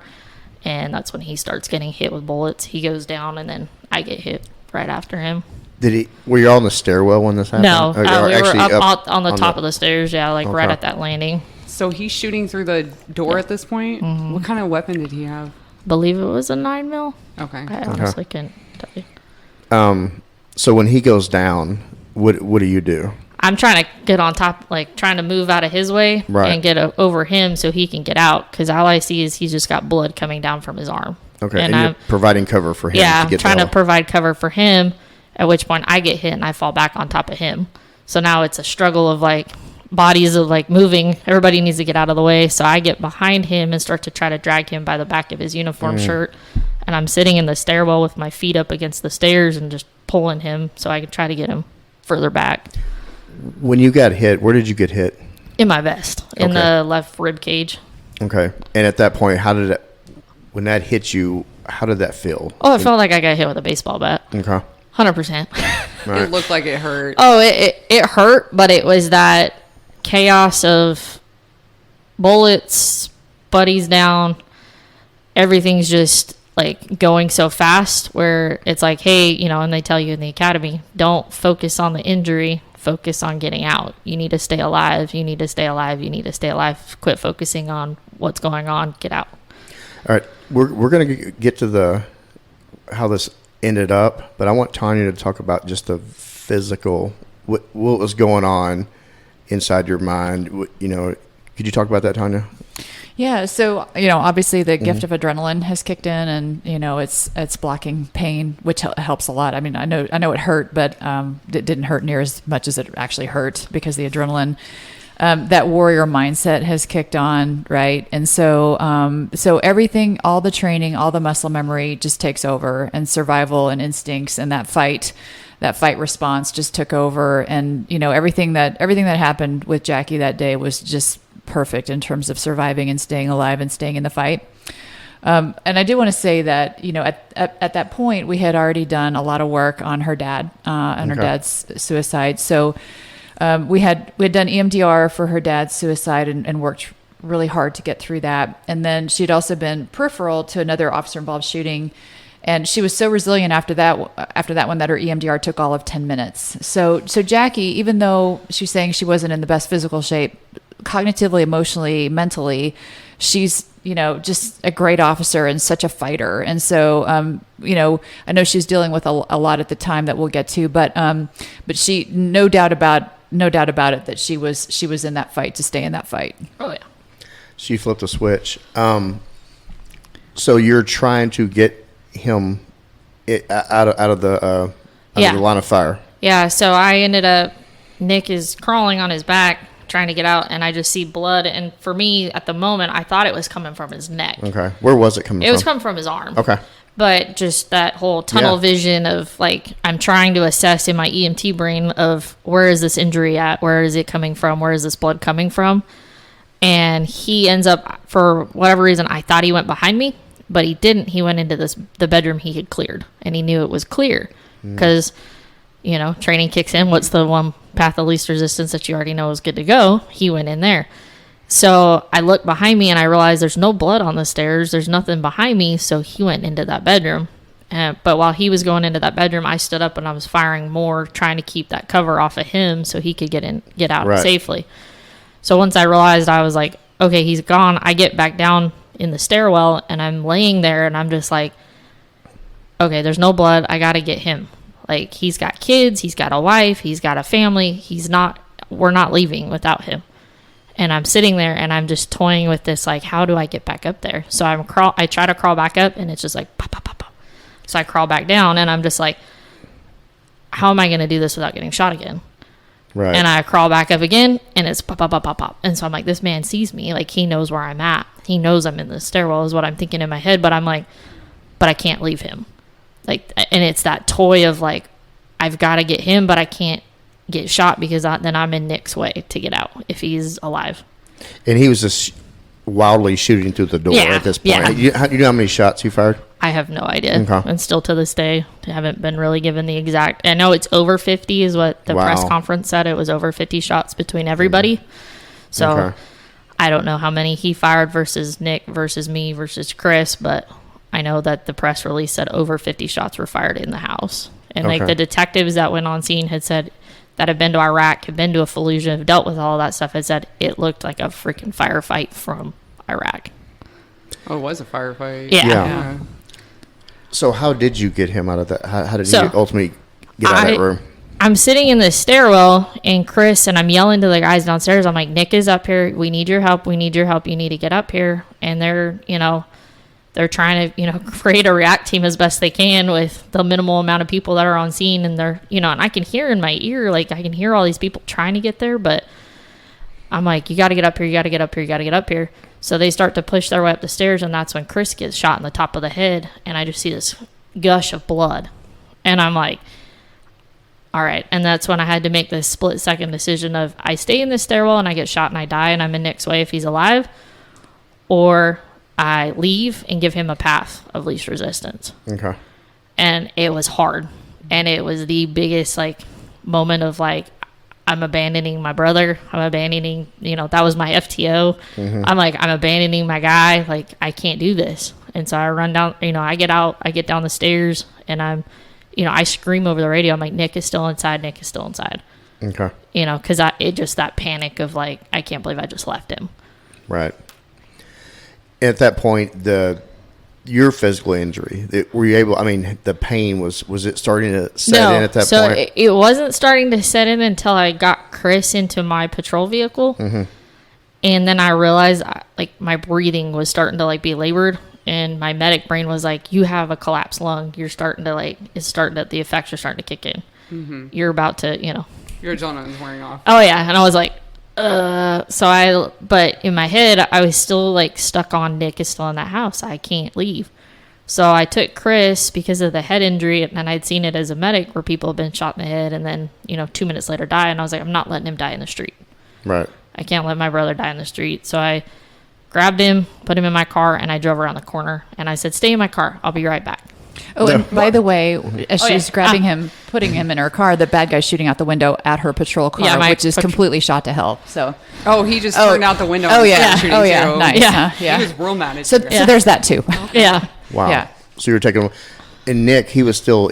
And that's when he starts getting hit with bullets. He goes down, and then I get hit right after him. Were you all on the stairwell when this happened? No, we were up on the top of the stairs, right at that landing. So he's shooting through the door at this point? Mm-hmm. What kind of weapon did he have? Believe it was a 9mm. Okay. I honestly can't tell you. So when he goes down, what do you do? I'm trying to get on top, trying to move out of his way and get over him so he can get out, because all I see is he's just got blood coming down from his arm. Okay, and you're providing cover for him. Yeah, I'm trying to provide cover for him, at which point I get hit and I fall back on top of him. So now it's a struggle of bodies are like moving. Everybody needs to get out of the way. So I get behind him and start to try to drag him by the back of his uniform shirt. And I'm sitting in the stairwell with my feet up against the stairs and just pulling him so I can try to get him further back. When you got hit, where did you get hit? In my vest, in the left rib cage. Okay. And at that point, when that hit you, how did that feel? Oh, it felt like I got hit with a baseball bat. Okay. 100%. Right. It looked like it hurt. Oh, it hurt, but it was that chaos of bullets, buddies down, everything's just like going so fast where it's like, hey, and they tell you in the academy, don't focus on the injury, focus on getting out. You need to stay alive. You need to stay alive. You need to stay alive. Quit focusing on what's going on. Get out. All right. We're going to get to how this ended up, but I want Tania to talk about just the physical, what was going on inside your mind. Could you talk about that, Tania? Yeah. So, obviously the gift of adrenaline has kicked in, and, it's blocking pain, which helps a lot. I mean, I know it hurt, but it didn't hurt near as much as it actually hurt because the adrenaline, that warrior mindset has kicked on. Right. And so, so everything, all the training, all the muscle memory just takes over, and survival and instincts and that fight response just took over. And, everything that happened with Jackie that day was just perfect in terms of surviving and staying alive and staying in the fight. And I do want to say that, at that point we had already done a lot of work on her dad, and her dad's suicide. So, we had done EMDR for her dad's suicide and worked really hard to get through that. And then she'd also been peripheral to another officer involved shooting. And she was so resilient after that one that her EMDR took all of 10 minutes. So Jackie, even though she's saying she wasn't in the best physical shape, cognitively, emotionally, mentally, she's, just a great officer and such a fighter. And so, I know she's dealing with a lot at the time that we'll get to, but she, no doubt about it that she was in that fight to stay in that fight. Oh yeah. She flipped a switch. So you're trying to get him out of the line of fire. Yeah. So I ended up, Nick is crawling on his back, trying to get out, and I just see blood. And for me, at the moment, I thought it was coming from his neck. Okay. Where was it coming from? It was coming from his arm. Okay. But just that whole tunnel vision of like, I'm trying to assess in my EMT brain of where is this injury at? Where is it coming from? Where is this blood coming from? And he ends up, for whatever reason, I thought he went behind me, but he didn't. He went into the bedroom he had cleared, and he knew it was clear because, training kicks in. What's the one path of least resistance that you already know is good to go? He went in there. So I looked behind me and I realized there's no blood on the stairs. There's nothing behind me. So he went into that bedroom. But while he was going into that bedroom, I stood up and I was firing more, trying to keep that cover off of him so he could get out safely. So once I realized, I was like, okay, he's gone. I get back down in the stairwell and I'm laying there and I'm just like, okay, there's no blood. I got to get him. Like, he's got kids. He's got a wife. He's got a family. We're not leaving without him. And I'm sitting there and I'm just toying with this, like, how do I get back up there? So I try to crawl back up and it's just like, pop, pop, pop, pop. So I crawl back down and I'm just like, how am I going to do this without getting shot again? Right. And I crawl back up again and it's pop, pop, pop, pop, pop. And so I'm like, this man sees me. Like, he knows where I'm at. He knows I'm in the stairwell is what I'm thinking in my head. But I'm like, but I can't leave him. Like, and it's that toy of like, I've got to get him, but I can't get shot because then I'm in Nick's way to get out if he's alive. And he was just wildly shooting through the door at this point. Yeah. You know how many shots he fired? I have no idea. Okay. And still to this day, I haven't been really given the exact. I know it's over 50 is what the press conference said. It was over 50 shots between everybody. So I don't know how many he fired versus Nick versus me versus Chris, but I know that the press release said over 50 shots were fired in the house. And like the detectives that went on scene had said, that have been to Iraq, have been to a Fallujah, have dealt with all that stuff, had said it looked like a freaking firefight from Iraq. Oh, it was a firefight. Yeah. So how did you get him out of that? How did he ultimately get out of that room? I'm sitting in the stairwell, and Chris, and I'm yelling to the guys downstairs. I'm like, Nick is up here. We need your help. We need your help. You need to get up here. And they're trying to, create a react team as best they can with the minimal amount of people that are on scene. And they're, and I can hear in my ear, like I can hear all these people trying to get there, but I'm like, you got to get up here. You got to get up here. You got to get up here. So they start to push their way up the stairs, and that's when Chris gets shot in the top of the head, and I just see this gush of blood. And I'm like, all right. And that's when I had to make this split-second decision of I stay in this stairwell and I get shot and I die and I'm in Nick's way if he's alive, or I leave and give him a path of least resistance. Okay. And it was hard. And it was the biggest, like, moment of, like, I'm abandoning my brother. I'm abandoning, that was my FTO. Mm-hmm. I'm like, I'm abandoning my guy. Like, I can't do this. And so I run down, I get out, I get down the stairs, and I'm, I scream over the radio. I'm like, Nick is still inside. Nick is still inside. Okay. Because it just that panic of, like, I can't believe I just left him. Right. At that point, your physical injury, were you able, the pain, was it starting to set in at that point? So it wasn't starting to set in until I got Chris into my patrol vehicle. Mm-hmm. And then I realized, like, my breathing was starting to, like, be labored. And my medic brain was like, you have a collapsed lung. You're starting to, like, the effects are starting to kick in. Mm-hmm. You're about to, Your adrenaline's wearing off. Oh, yeah. And I was like, but in my head, I was still, like, stuck on Nick is still in that house. I can't leave. So I took Chris because of the head injury, and I'd seen it as a medic where people have been shot in the head and then, 2 minutes later die. And I was like, I'm not letting him die in the street. Right. I can't let my brother die in the street. So I grabbed him, put him in my car, and I drove around the corner. And I said, stay in my car. I'll be right back. Oh, and by the way, as she's grabbing him, putting him in her car, the bad guy's shooting out the window at her patrol car, which is completely shot to hell. So, he just turned out the window. Oh, yeah. Shooting too. Nice. Yeah. Yeah. He was real mad at so there's that too. Yeah. Wow. Yeah. So you were taking, and Nick, he was still.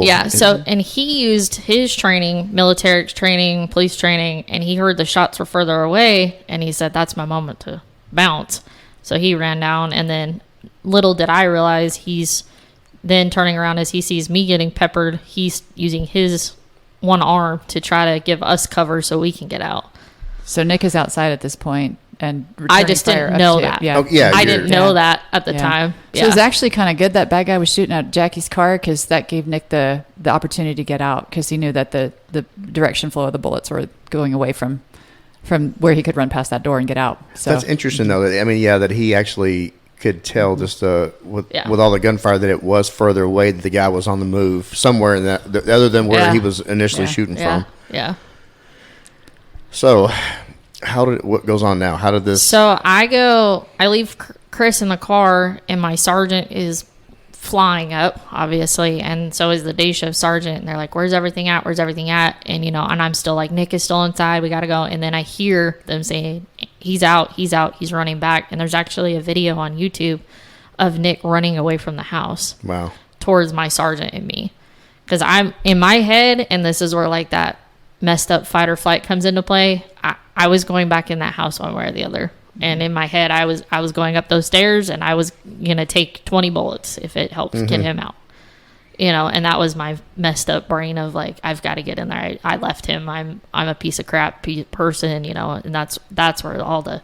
Yeah. So, and he used his training, military training, police training, and he heard the shots were further away, and he said, "That's my moment to bounce." So he ran down, and then little did I realize he's then turning around as he sees me getting peppered. He's using his one arm to try to give us cover so we can get out. So Nick is outside at this point, and I just didn't know that. Yeah. Oh, yeah, I didn't know that at the time. So it was actually kind of good that bad guy was shooting at Jackie's car, because that gave Nick the opportunity to get out, because he knew that the direction flow of the bullets were going away from where he could run past that door and get out. So that's interesting, though. That he actually could tell just with all the gunfire that it was further away, that the guy was on the move somewhere in that, other than where he was initially shooting from. Yeah. So, what goes on now? How did this? So I leave Chris in the car, and my sergeant is flying up, obviously, and so is the day shift sergeant, and they're like, where's everything at? And and I'm still like, Nick is still inside, we gotta go. And then I hear them saying, he's out, he's running back. And there's actually a video on YouTube of Nick running away from the house. Wow. Towards my sergeant and me, because I'm in my head, and this is where, like, that messed up fight or flight comes into play. I was going back in that house one way or the other. And in my head, I was going up those stairs, and I was going to take 20 bullets if it helps get him out. And that was my messed up brain of, like, I've got to get in there. I left him. I'm a piece of crap person, and that's where all the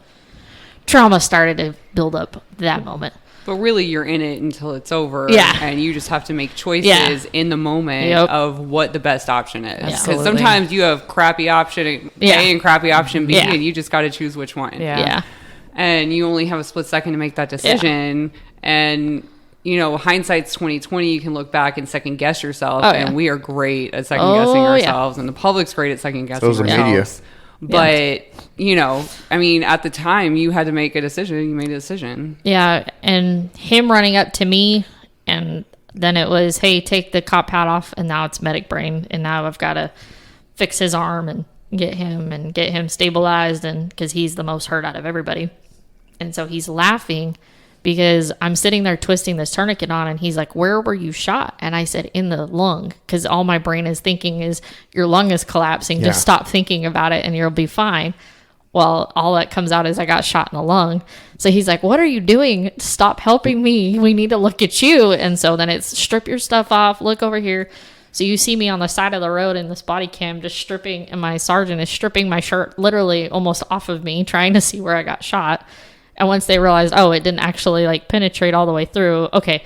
trauma started to build up that moment. But really, you're in it until it's over. Yeah. And you just have to make choices in the moment of what the best option is. Because sometimes you have crappy option A and crappy option B, and you just got to choose which one. Yeah. And you only have a split second to make that decision. And, hindsight's 20/20. You can look back and second guess yourself. And we are great at second guessing ourselves. And the public's great at second guessing ourselves. But, at the time, you had to make a decision. You made a decision. Yeah, and him running up to me, and then it was, hey, take the cop hat off, and now it's medic brain, and now I've got to fix his arm and get him stabilized, and because he's the most hurt out of everybody. And so he's laughing because I'm sitting there twisting this tourniquet on, and he's like, where were you shot? And I said, in the lung, because all my brain is thinking is your lung is collapsing. Just stop thinking about it and you'll be fine. Well, all that comes out is I got shot in the lung. So he's like, what are you doing? Stop helping me. We need to look at you. And so then it's strip your stuff off, look over here. So you see me on the side of the road in this body cam just stripping, and my sergeant is stripping my shirt literally almost off of me, trying to see where I got shot. And once they realized, it didn't actually, like, penetrate all the way through, okay,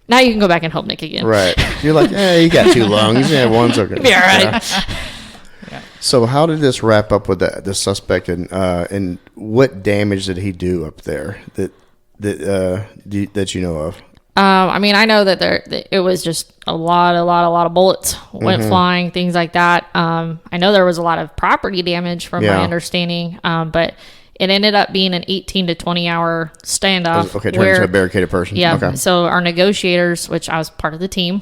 now you can go back and help Nick again. Right. You're like, you got 2 lungs. Yeah, one's okay. Be all right. So how did this wrap up with the suspect, and what damage did he do up there that you know of? I mean, I know that it was just a lot of bullets went flying, things like that. I know there was a lot of property damage from my understanding, but it ended up being an 18 to 20 hour standoff. Okay, turned into a barricaded person. Yeah. Okay. So our negotiators, which I was part of the team,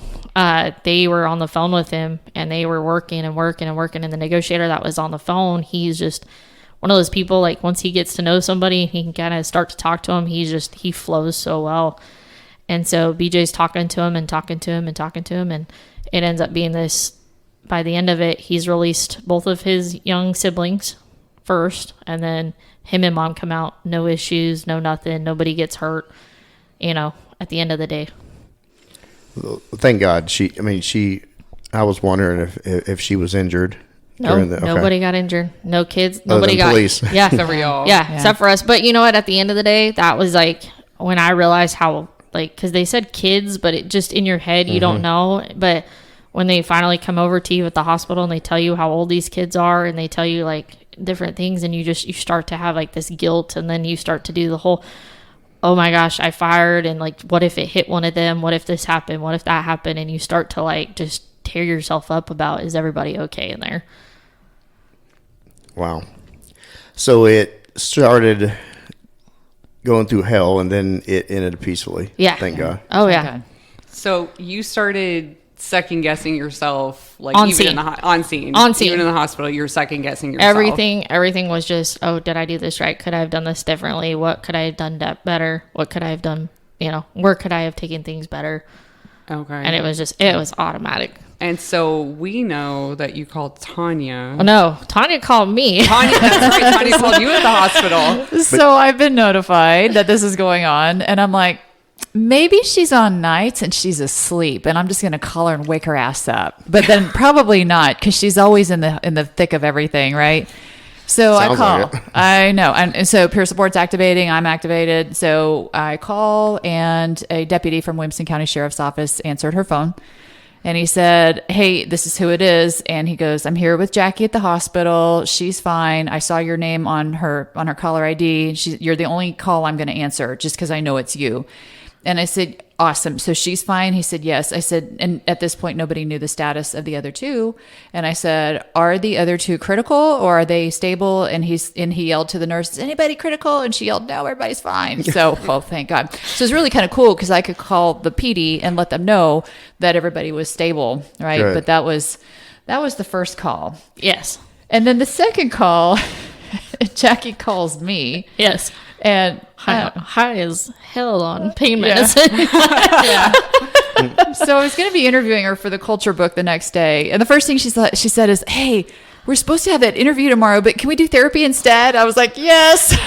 they were on the phone with him, and they were working. And the negotiator that was on the phone, he's just one of those people, like, once he gets to know somebody, he can kind of start to talk to him. He flows so well. And so BJ's talking to him, and it ends up being this. By the end of it, he's released both of his young siblings first, and then him and mom come out, no issues, no nothing, nobody gets hurt, at the end of the day. Thank God. I was wondering if she was injured. No, nobody got injured. No kids. Nobody got police. Yeah. Except for y'all. Yeah, except for us. But you know what? At the end of the day, that was like when I realized how, like, because they said kids, but it just in your head, you don't know. But when they finally come over to you at the hospital and they tell you how old these kids are, and they tell you like different things, and you start to have like this guilt, and then you start to do the whole, oh my gosh, I fired, and like, what if it hit one of them? What if this happened? What if that happened? And you start to like just tear yourself up about, is everybody okay in there? Wow. So it started going through hell, and then it ended peacefully. Yeah. Thank God. Oh yeah. So you started second guessing yourself, like on even scene. on scene, even in the hospital, you're second guessing yourself. Everything was just, oh, did I do this right? Could I have done this differently? What could I have done better? What could I have done? Where could I have taken things better? Okay. And it was automatic. And so we know that you called Tanya. Oh no, Tania called me. That's right. Tanya called you at the hospital. So I've been notified that this is going on, and I'm like, maybe she's on nights and she's asleep, and I'm just going to call her and wake her ass up. But then probably not, because she's always in the thick of everything, right? So I call. Like it. I know. And so peer support's activating. I'm activated. So I call, and a deputy from Williamson County Sheriff's Office answered her phone. And he said, hey, this is who it is. And he goes, I'm here with Jackie at the hospital. She's fine. I saw your name on her caller ID. You're the only call I'm going to answer, just because I know it's you. And I said, awesome. So she's fine. He said, yes. I said, and at this point, nobody knew the status of the other two. And I said, are the other two critical, or are they stable? And he yelled to the nurse, is anybody critical? And she yelled, no, everybody's fine. So, well, thank God. So it's really kind of cool, because I could call the PD and let them know that everybody was stable, right? Good. But that was the first call. Yes. And then the second call, Jackie calls me. Yes. And high as hell on pain medicine. Yeah. So I was going to be interviewing her for the culture book the next day. And the first thing she said is, hey, we're supposed to have that interview tomorrow, but can we do therapy instead? I was like, yes.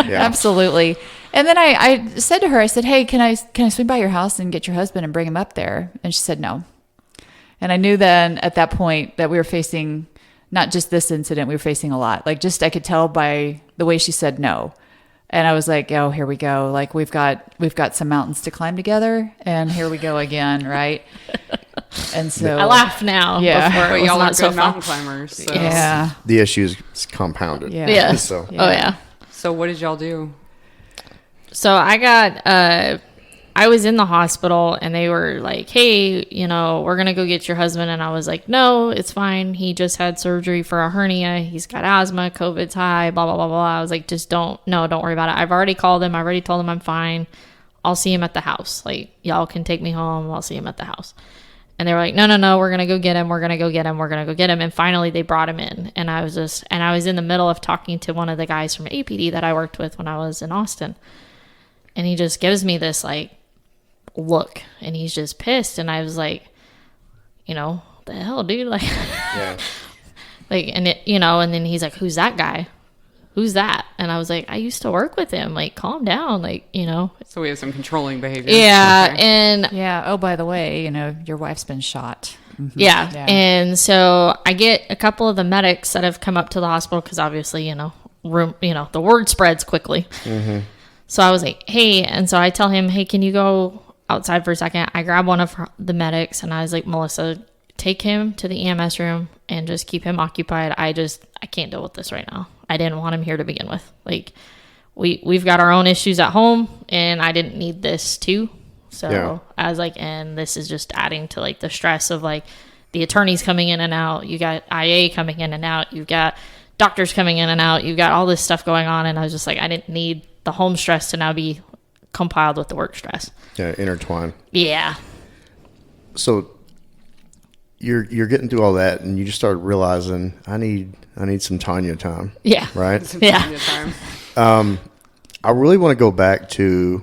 Absolutely. And then I said to her, I said, hey, can I swing by your house and get your husband and bring him up there? And she said, no. And I knew then at that point that we were facing not just this incident, we were facing a lot. Like, just I could tell by the way she said no. And I was like, oh, here we go. Like, we've got some mountains to climb together, and here we go again, right? And so I laugh now. Yeah. But y'all are so good mountain climbers. So. Yeah. The issue is compounded. Yeah. Yeah. So. Oh yeah. So what did y'all do? So I was in the hospital, and they were like, hey, we're going to go get your husband. And I was like, no, it's fine. He just had surgery for a hernia. He's got asthma, COVID's high, blah, blah, blah, blah. I was like, don't worry about it. I've already called him. I already told him I'm fine. I'll see him at the house. Like, y'all can take me home. I'll see him at the house. And they were like, no, we're going to go get him. We're going to go get him. We're going to go get him. And finally they brought him in. And I was in the middle of talking to one of the guys from APD that I worked with when I was in Austin. And he just gives me this like look, and he's just pissed. And I was like, the hell, dude? Like, Yeah. like, and it, and then he's like, who's that guy? Who's that? And I was like, I used to work with him. Like, calm down. Like, So we have some controlling behavior. Yeah. Okay. And Yeah. Oh, by the way, your wife's been shot. Mm-hmm. yeah. Yeah. And so I get a couple of the medics that have come up to the hospital, because obviously, the word spreads quickly. Mm-hmm. So I was like, hey, and so I tell him, hey, can you go outside for a second? I grab one of the medics, and I was like, Melissa, take him to the EMS room and just keep him occupied. I can't deal with this right now. I didn't want him here to begin with. Like, we've got our own issues at home, and I didn't need this too. So I was like, and this is just adding to like the stress of like the attorneys coming in and out. You got IA coming in and out. You've got doctors coming in and out. You've got all this stuff going on. And I was just like, I didn't need the home stress to now be compiled with the work stress. Yeah, intertwined. Yeah. So you're getting through all that, and you just start realizing I need some Tania time. Yeah. Right. Some Tania time. I really want to go back to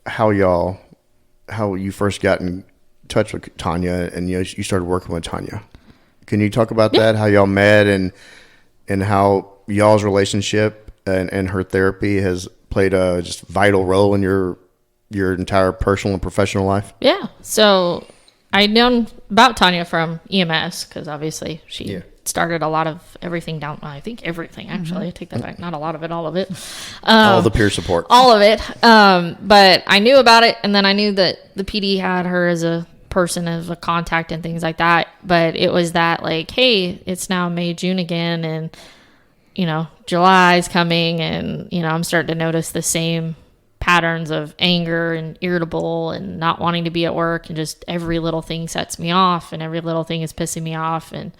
how you first got in touch with Tania, and you started working with Tania. Can you talk about that? How y'all met, and how y'all's relationship and her therapy has played a just vital role in your entire personal and professional life? Yeah. So I'd known about Tania from EMS because obviously she started a lot of everything down. I think everything, actually. I take that back. Not a lot of it, all of it. All the peer support. All of it. But I knew about it, and then I knew that the PD had her as a person, as a contact and things like that. But it was that like, hey, it's now May, June again, and July's coming, and I'm starting to notice the same patterns of anger and irritable and not wanting to be at work, and just every little thing sets me off, and every little thing is pissing me off, and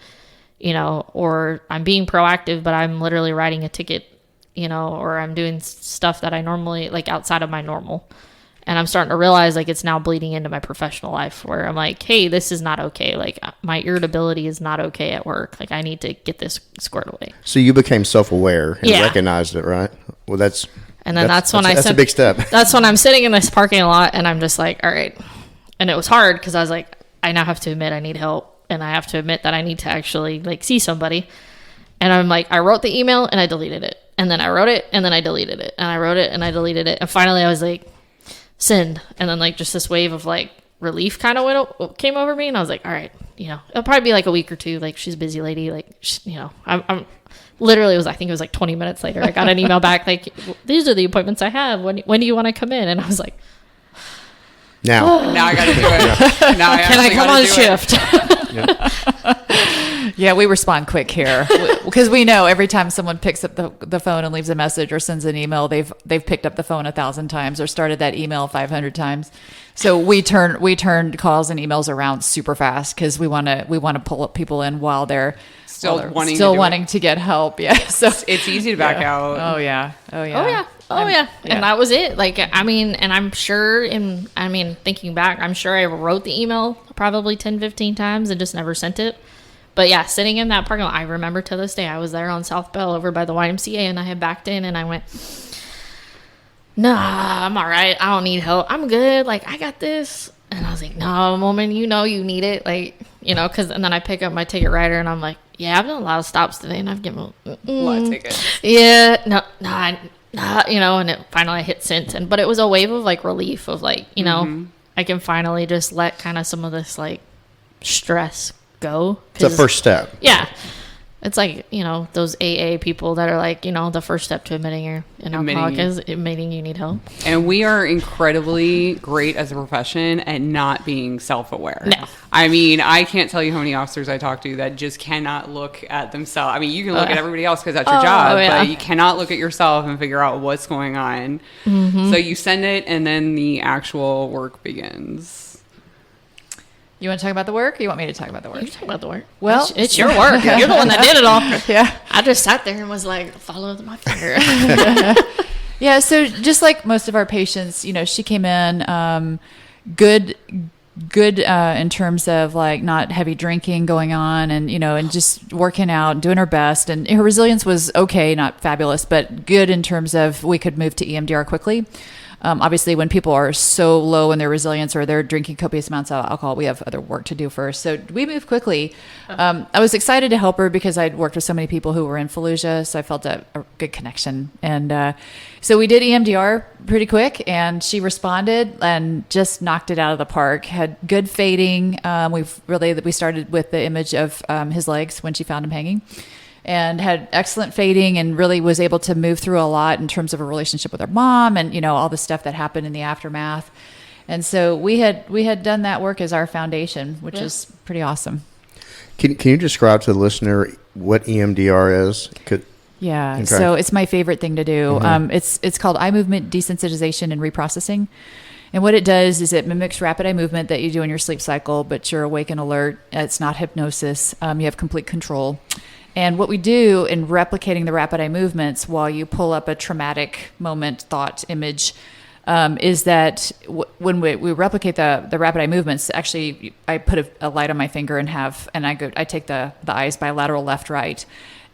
or I'm being proactive, but I'm literally writing a ticket, or I'm doing stuff that I normally like outside of my normal. And I'm starting to realize like it's now bleeding into my professional life, where I'm like, hey, this is not okay. Like, my irritability is not okay at work. Like, I need to get this squared away. So you became self-aware and recognized it, right? Well, that's a big step. That's when I'm sitting in this parking lot, and I'm just like, all right. And it was hard because I was like, I now have to admit I need help. And I have to admit that I need to actually like see somebody. And I'm like, I wrote the email and I deleted it. And then I wrote it and then I deleted it. And I wrote it and I deleted it. And finally I was like, send. And then like just this wave of like relief kind of came over me. And I was like, all right, it'll probably be like a week or two. Like, she's a busy lady. Like, I'm literally I think it was like 20 minutes later. I got an email back like, these are the appointments I have. When do you want to come in? And I was like, now I got to do it. Now can I come on shift? Yeah, we respond quick here because we know every time someone picks up the phone and leaves a message or sends an email, they've picked up the phone 1,000 times or started that email 500 times. So we turn calls and emails around super fast because we want to pull up people in while they're still wanting to get help. Yeah, so it's easy to back out. Oh yeah. And that was it. Like, I mean, and I'm sure thinking back, I'm sure I wrote the email probably 10, 15 times and just never sent it. But yeah, sitting in that parking lot, I remember to this day, I was there on South Bell over by the YMCA, and I had backed in, and I went, nah, I'm all right. I don't need help. I'm good. Like, I got this. And I was like, no, woman, you need it. Like, because, and then I pick up my ticket writer, and I'm like, yeah, I've done a lot of stops today, and I've given a lot of tickets. Yeah, and it finally hit sent. But it was a wave of like relief of like, I can finally just let kind of some of this like stress go. It's a first step. Yeah. It's like, those AA people that are like, the first step to admitting you're an alcoholic is admitting you need help. And we are incredibly great as a profession at not being self-aware. No. I mean, I can't tell you how many officers I talk to that just cannot look at themselves. I mean, you can look at everybody else because that's your job, but you cannot look at yourself and figure out what's going on. Mm-hmm. So you send it, and then the actual work begins. You want to talk about the work, or you want me to talk about the work? You talk about the work. Well, it's your work. You're the one that did it all. Yeah. I just sat there and was like, follow my finger. Yeah. So just like most of our patients, she came in good in terms of like not heavy drinking going on, and and just working out and doing her best, and her resilience was okay, not fabulous, but good in terms of we could move to EMDR quickly. Obviously, when people are so low in their resilience or they're drinking copious amounts of alcohol, we have other work to do first. So we moved quickly. I was excited to help her because I'd worked with so many people who were in Fallujah, so I felt a good connection. And so we did EMDR pretty quick, and she responded and just knocked it out of the park. Had good fading. We started with the image of his legs when she found him hanging. And had excellent fading, and really was able to move through a lot in terms of a relationship with her mom and, all the stuff that happened in the aftermath. And so we had done that work as our foundation, which is pretty awesome. Can you describe to the listener what EMDR is? Yeah, so it's my favorite thing to do. It's called eye movement desensitization and reprocessing. And what it does is it mimics rapid eye movement that you do in your sleep cycle, but you're awake and alert. It's not hypnosis. You have complete control. And what we do in replicating the rapid eye movements while you pull up a traumatic moment, thought, image, is that when we replicate the rapid eye movements, actually I put a light on my finger and I take the eyes bilateral left, right.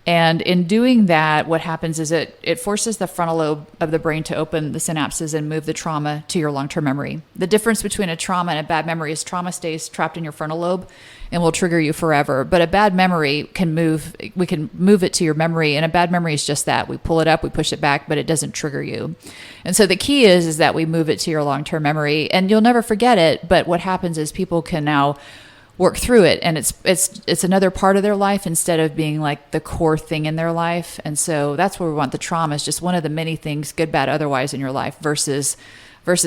And in doing that, what happens is it forces the frontal lobe of the brain to open the synapses and move the trauma to your long-term memory. The difference between a trauma and a bad memory is trauma stays trapped in your frontal lobe and will trigger you forever. But a bad memory we can move it to your memory, and a bad memory is just that. We pull it up, we push it back, but it doesn't trigger you. And so the key is that we move it to your long-term memory, and you'll never forget it, but what happens is people can now work through it, and it's another part of their life instead of being like the core thing in their life. And so that's where we want the trauma is just one of the many things, good, bad, otherwise, in your life versus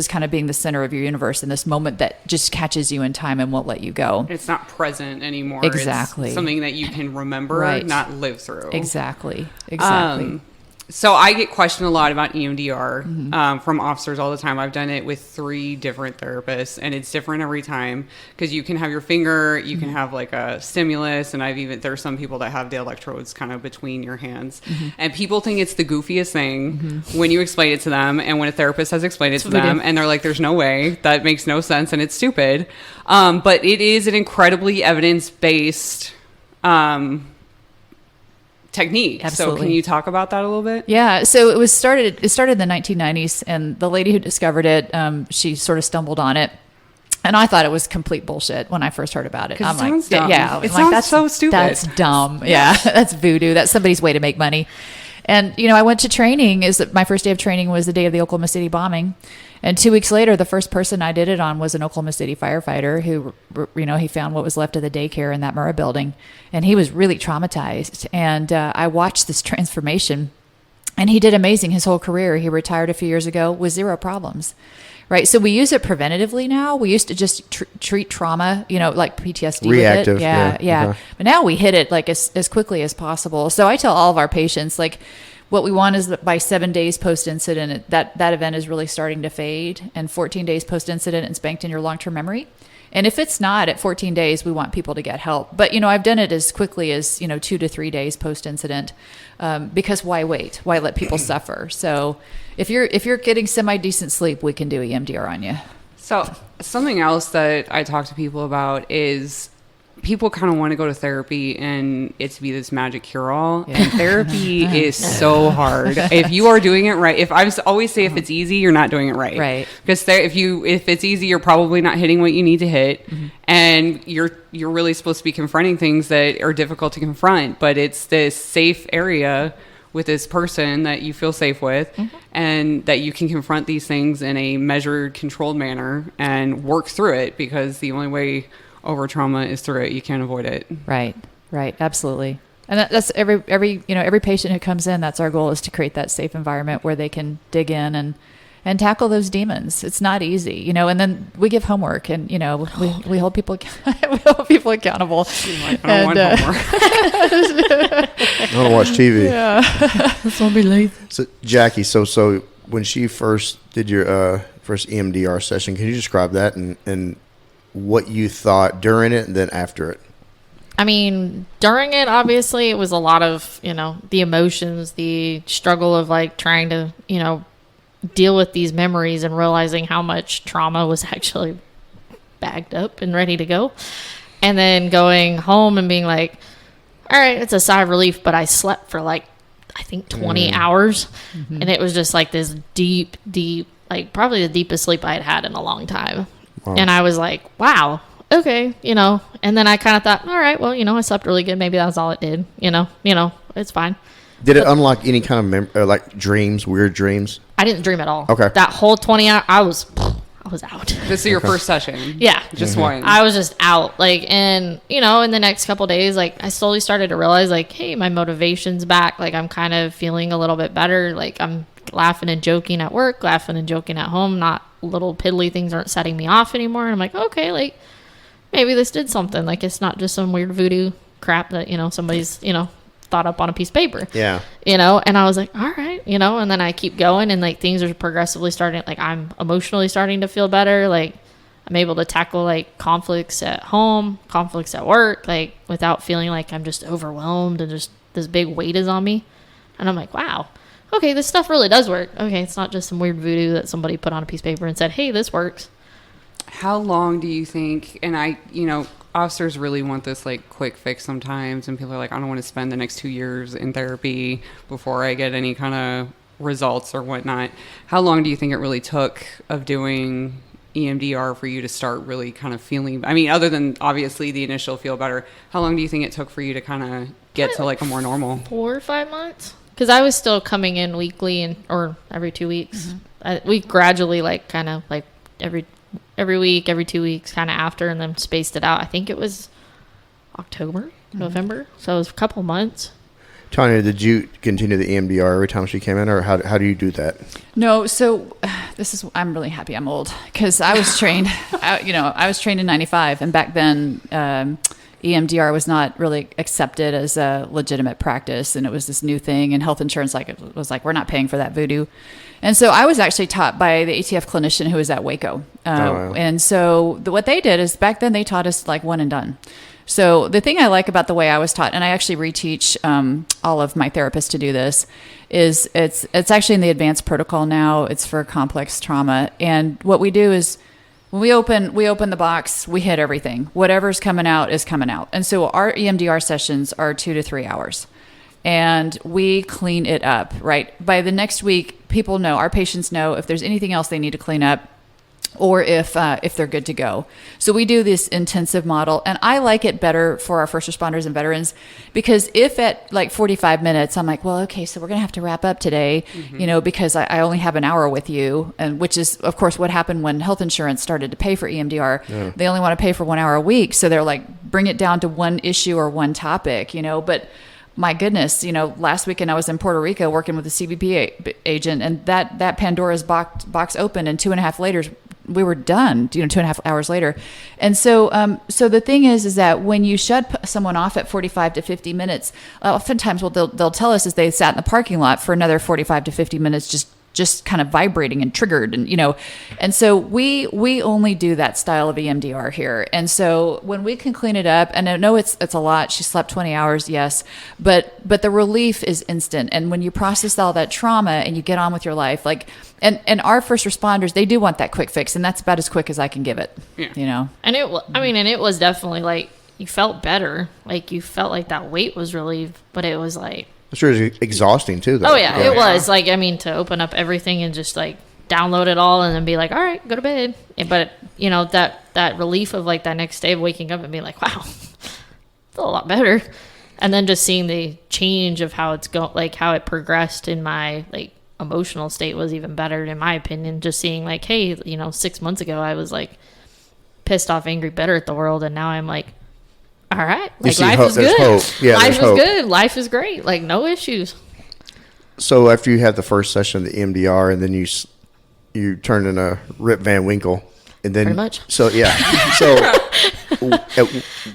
kind of being the center of your universe in this moment that just catches you in time and won't let you go. It's not present anymore. Exactly. It's something that you can remember, not live through. Exactly. So I get questioned a lot about EMDR from officers all the time. I've done it with 3 different therapists, and it's different every time because you can have your finger, you can have like a stimulus, and there's some people that have the electrodes kind of between your hands. And people think it's the goofiest thing when you explain it to them, and when a therapist has explained it to them, and they're like, there's no way, that makes no sense, and it's stupid. But it is an incredibly evidence-based technique. Absolutely. So can you talk about that a little bit? Yeah. So it started in the 1990s, and the lady who discovered it, she sort of stumbled on it. And I thought it was complete bullshit when I first heard about it. I'm like, dumb. Yeah, it sounds that's so stupid. That's dumb. Yeah, that's voodoo. That's somebody's way to make money. And, I went to training. My first day of training was the day of the Oklahoma City bombing. And 2 weeks later, the first person I did it on was an Oklahoma City firefighter who, he found what was left of the daycare in that Murrah building. And he was really traumatized. And I watched this transformation. And he did amazing his whole career. He retired a few years ago with 0 problems. Right. So we use it preventatively now. We used to just treat trauma, like PTSD. Reactive. With it. Yeah. Uh-huh. But now we hit it like as quickly as possible. So I tell all of our patients, like, what we want is that by 7 days post-incident, that event is really starting to fade, and 14 days post-incident, it's banked in your long-term memory. And if it's not at 14 days, we want people to get help. But, I've done it as quickly as, 2 to 3 days post-incident, because why wait? Why let people suffer? So if you're getting semi-decent sleep, we can do EMDR on you. So something else that I talk to people about is people kind of want to go to therapy and it to be this magic cure-all. Yeah. And therapy is so hard. If you are doing it right, if I always say if it's easy, you're not doing it right. Right. Because if it's easy, you're probably not hitting what you need to hit. And you're really supposed to be confronting things that are difficult to confront. But it's this safe area with this person that you feel safe with, and that you can confront these things in a measured, controlled manner and work through it, because the only way over trauma is through it. You can't avoid it. Right. Absolutely. And that's every patient who comes in, that's our goal, is to create that safe environment where they can dig in and tackle those demons. It's not easy, and then we give homework, and, we hold people, accountable. I don't want homework. I don't watch TV. Yeah. This won't be late. So Jackie, so when she first did your first EMDR session, can you describe that and what you thought during it and then after it? I mean, during it, obviously, it was a lot of, the emotions, the struggle of like trying to, deal with these memories and realizing how much trauma was actually bagged up and ready to go. And then going home and being like, all right, it's a sigh of relief, but I slept for like, I think 20 hours. And it was just like this deep, like probably the deepest sleep I had had in a long time. Wow. And I was like, wow, okay, and then I kind of thought, all right, well, I slept really good. Maybe that's all it did, it's fine. Did it unlock any kind of like dreams, weird dreams? I didn't dream at all. Okay. That whole 20 hours, I was out. This is your first session. Yeah. Just one. I was just out. Like, and, in the next couple of days, like, I slowly started to realize, like, hey, my motivation's back. Like, I'm kind of feeling a little bit better. Like, I'm laughing and joking at work, laughing and joking at home, not little piddly things aren't setting me off anymore. And I'm like, okay, like maybe this did something. Like it's not just some weird voodoo crap that, you know, somebody's, you know, thought up on a piece of paper. Yeah. You know, and I was like, all right, you know, and then I keep going and like things are progressively starting, like I'm emotionally starting to feel better. Like I'm able to tackle like conflicts at home, conflicts at work, like without feeling like I'm just overwhelmed and just this big weight is on me. And I'm like, wow, okay, this stuff really does work. Okay, it's not just some weird voodoo that somebody put on a piece of paper and said, hey, this works. How long do you think, and I, you know, officers really want this like quick fix sometimes, and people are like, I don't want to spend the next 2 years in therapy before I get any kind of results or whatnot. How long do you think it really took of doing EMDR for you to start really kind of feeling, I mean, other than obviously the initial feel better, how long do you think it took for you to kind of get to like a more normal? 4 or 5 months. Because I was still coming in weekly or every 2 weeks. We gradually like kind of like every week, every 2 weeks kind of after, and then spaced it out. I think it was October, November. So it was a couple months. Tania, did you continue the EMDR every time she came in, or how do you do that? No, so I'm really happy I'm old because I was trained, I was trained in 95, and back then EMDR was not really accepted as a legitimate practice, and it was this new thing, and health insurance was like, we're not paying for that voodoo. And so I was actually taught by the ATF clinician who was at Waco. Wow. And so what they did is back then they taught us like one and done. So the thing I like about the way I was taught, and I actually reteach all of my therapists to do this, is it's actually in the advanced protocol now. It's for complex trauma. And what we do is when we open the box, we hit everything. Whatever's coming out is coming out. And so our EMDR sessions are 2 to 3 hours. And we clean it up, right? By the next week, people know, our patients know if there's anything else they need to clean up, or if they're good to go. So we do this intensive model, and I like it better for our first responders and veterans, because if at like 45 minutes, I'm like, well, okay, so we're going to have to wrap up today, because I only have an hour with you, and which is, of course, what happened when health insurance started to pay for EMDR. Yeah. They only want to pay for 1 hour a week. So they're like, bring it down to one issue or one topic, but my goodness, last weekend I was in Puerto Rico working with a CBP agent, and that Pandora's box opened, and 2.5 later, we were done, 2.5 hours later. And so, so the thing is that when you shut someone off at 45 to 50 minutes, oftentimes what they'll tell us is they sat in the parking lot for another 45 to 50 minutes, just kind of vibrating and triggered, and so we only do that style of EMDR here. And so when we can clean it up, and I know it's a lot, she slept 20 hours, yes, but the relief is instant. And when you process all that trauma and you get on with your life, like, and our first responders, they do want that quick fix, and that's about as quick as I can give it, And it was definitely like, you felt better, like you felt like that weight was relieved, but it was like, I'm sure it's exhausting too, though. Oh yeah, it was like, to open up everything and just like download it all and then be like, all right, go to bed. But that relief of like that next day of waking up and being like, wow, it's a lot better. And then just seeing the change of how it's like how it progressed in my like emotional state was even better in my opinion. Just seeing like, hey, 6 months ago I was like pissed off, angry, bitter at the world, and now I'm like, all right, like life is good. Hope. Yeah, life is good. Life is great. Like no issues. So after you had the first session of the EMDR, and then you turned into Rip Van Winkle, and then pretty much. So yeah. So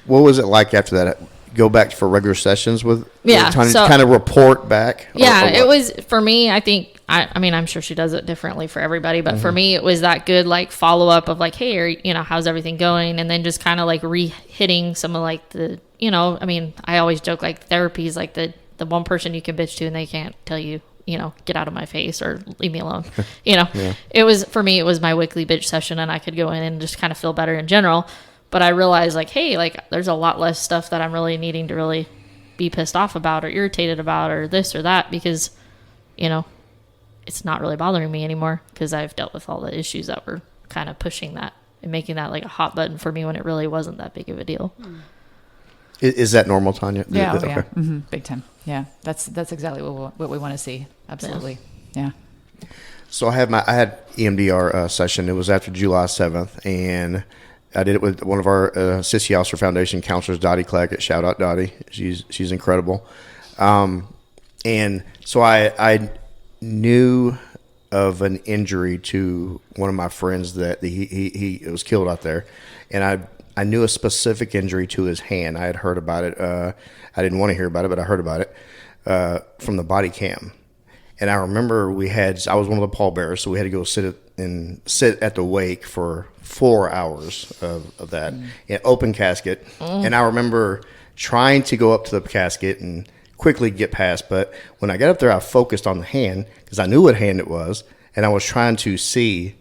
what was it like after that? Go back for regular sessions with Tania, so, kind of report back. Yeah, it was for me. I think. I mean, I'm sure she does it differently for everybody, but for me, it was that good, like, follow-up of, like, hey, how's everything going? And then just kind of, like, re-hitting some of, like, the, I mean, I always joke, like, therapy is, like, the one person you can bitch to and they can't tell you, get out of my face or leave me alone. Yeah. It was, for me, it was my weekly bitch session, and I could go in and just kind of feel better in general. But I realized, like, hey, like, there's a lot less stuff that I'm really needing to really be pissed off about or irritated about or this or that because, it's not really bothering me anymore because I've dealt with all the issues that were kind of pushing that and making that like a hot button for me when it really wasn't that big of a deal. Is that normal, Tania? Yeah, okay. Yeah. Mm-hmm. Big time. Yeah, that's exactly what we want to see. Absolutely. Yeah. So I had EMDR session. It was after July 7th, and I did it with one of our Sissy Officer Foundation counselors, Dottie Claggett. Shout out Dottie. She's incredible. And so I knew of an injury to one of my friends that he was killed out there, and I knew a specific injury to his hand. I had heard about it. I didn't want to hear about it, but I heard about it from the body cam. And I remember I was one of the pallbearers, so we had to go sit at the wake for 4 hours of that open casket. And I remember trying to go up to the casket and quickly get past, but when I got up there, I focused on the hand because I knew what hand it was, and I was trying to see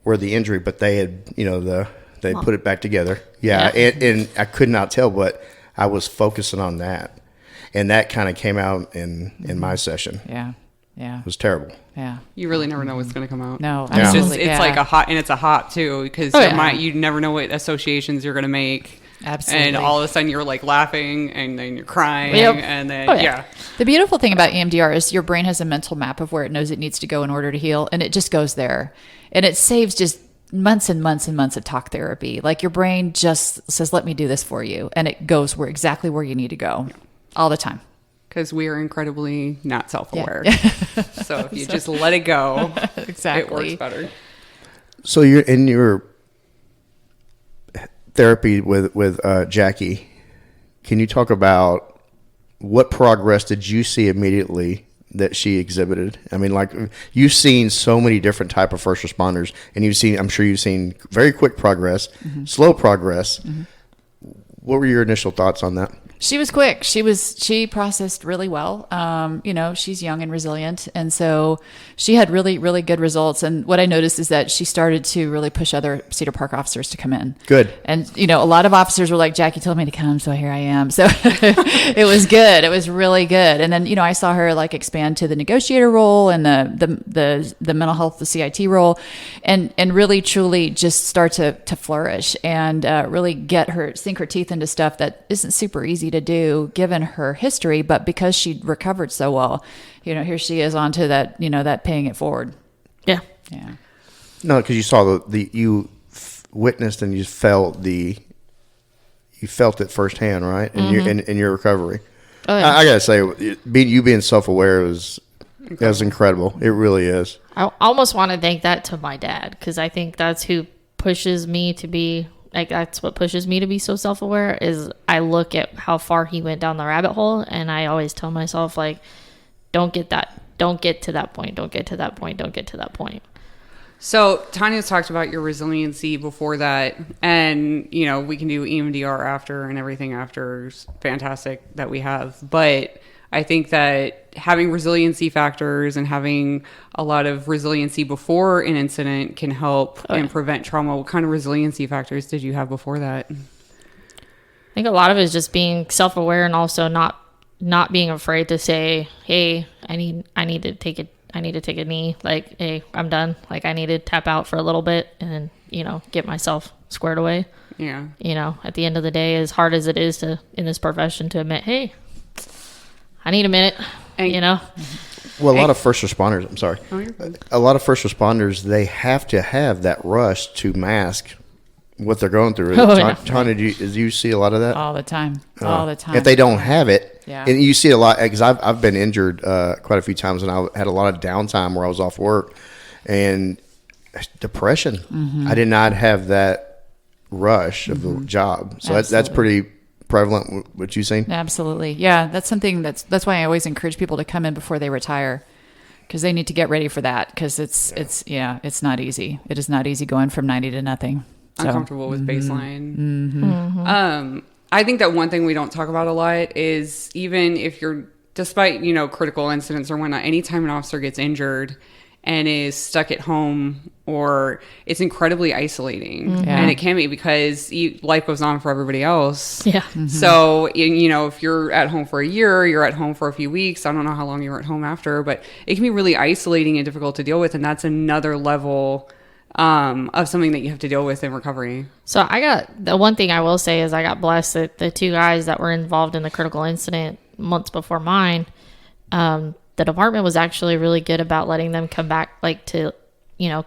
where the injury, but they had, they put it back together. Yeah. And I could not tell, but I was focusing on that. And that kind of came out in my session. Yeah. Yeah. It was terrible. Yeah. You really never know what's going to come out. No. It's like a hot, and it's a hot too, because you never know what associations you're going to make. Absolutely. And all of a sudden you're like laughing and then you're crying and then, The beautiful thing about EMDR is your brain has a mental map of where it knows it needs to go in order to heal. And it just goes there. And it saves just months and months and months of talk therapy. Like your brain just says, let me do this for you. And it goes exactly where you need to go all the time. Because we are incredibly not self-aware. So if you just let it go, it works better. So you're in your therapy with Jackie. Can you talk about what progress did you see immediately that she exhibited? I mean, like, you've seen so many different type of first responders, and I'm sure you've seen very quick progress, slow progress. What were your initial thoughts on that? She was quick. She processed really well. She's young and resilient. And so she had really, really good results. And what I noticed is that she started to really push other Cedar Park officers to come in. Good. And, a lot of officers were like, Jackie told me to come, so here I am. So it was good. It was really good. And then, I saw her like expand to the negotiator role and the mental health, the CIT role, and really, truly just start to flourish and really sink her teeth into stuff that isn't super easy to do given her history, but because she recovered so well, here she is onto that, that paying it forward. Yeah. No, because you saw you witnessed and you felt it firsthand, right? In your recovery. Oh, yeah. I gotta say, being self-aware was incredible. It really is. I almost want to thank that to my dad, because I think that's who pushes me to be. Like, that's what pushes me to be so self-aware, is I look at how far he went down the rabbit hole, and I always tell myself, like, don't get to that point. Don't get to that point. Don't get to that point. So Tania's talked about your resiliency before that, and, we can do EMDR after and everything after is fantastic that we have. But I think that having resiliency factors and having a lot of resiliency before an incident can help and prevent trauma. What kind of resiliency factors did you have before that? I think a lot of it is just being self-aware and also not being afraid to say, hey, I need to take a knee. Like, hey, I'm done. Like, I need to tap out for a little bit and, get myself squared away. Yeah. At the end of the day, as hard as it is in this profession to admit, hey, I need a minute, Well, a lot of first responders, I'm sorry. A lot of first responders, they have to have that rush to mask what they're going through. Tania, do you see a lot of that? All the time. All the time. If they don't have it, and you see a lot, because I've been injured quite a few times, and I had a lot of downtime where I was off work, and depression. I did not have that rush of the job. So that's pretty prevalent, what you've seen? Absolutely. Yeah, that's something that's why I always encourage people to come in before they retire, because they need to get ready for that, because it's not easy. It is not easy going from 90 to nothing. So. Uncomfortable with baseline. I think that one thing we don't talk about a lot is, even if you're, despite, critical incidents or whatnot, anytime an officer gets injured and is stuck at home, or it's incredibly isolating. And it can be, because life goes on for everybody else. Yeah. So, if you're at home for a year, you're at home for a few weeks, I don't know how long you're at home after, but it can be really isolating and difficult to deal with. And that's another level of something that you have to deal with in recovery. So the one thing I will say is I got blessed that the two guys that were involved in the critical incident months before mine, the department was actually really good about letting them come back, like, to,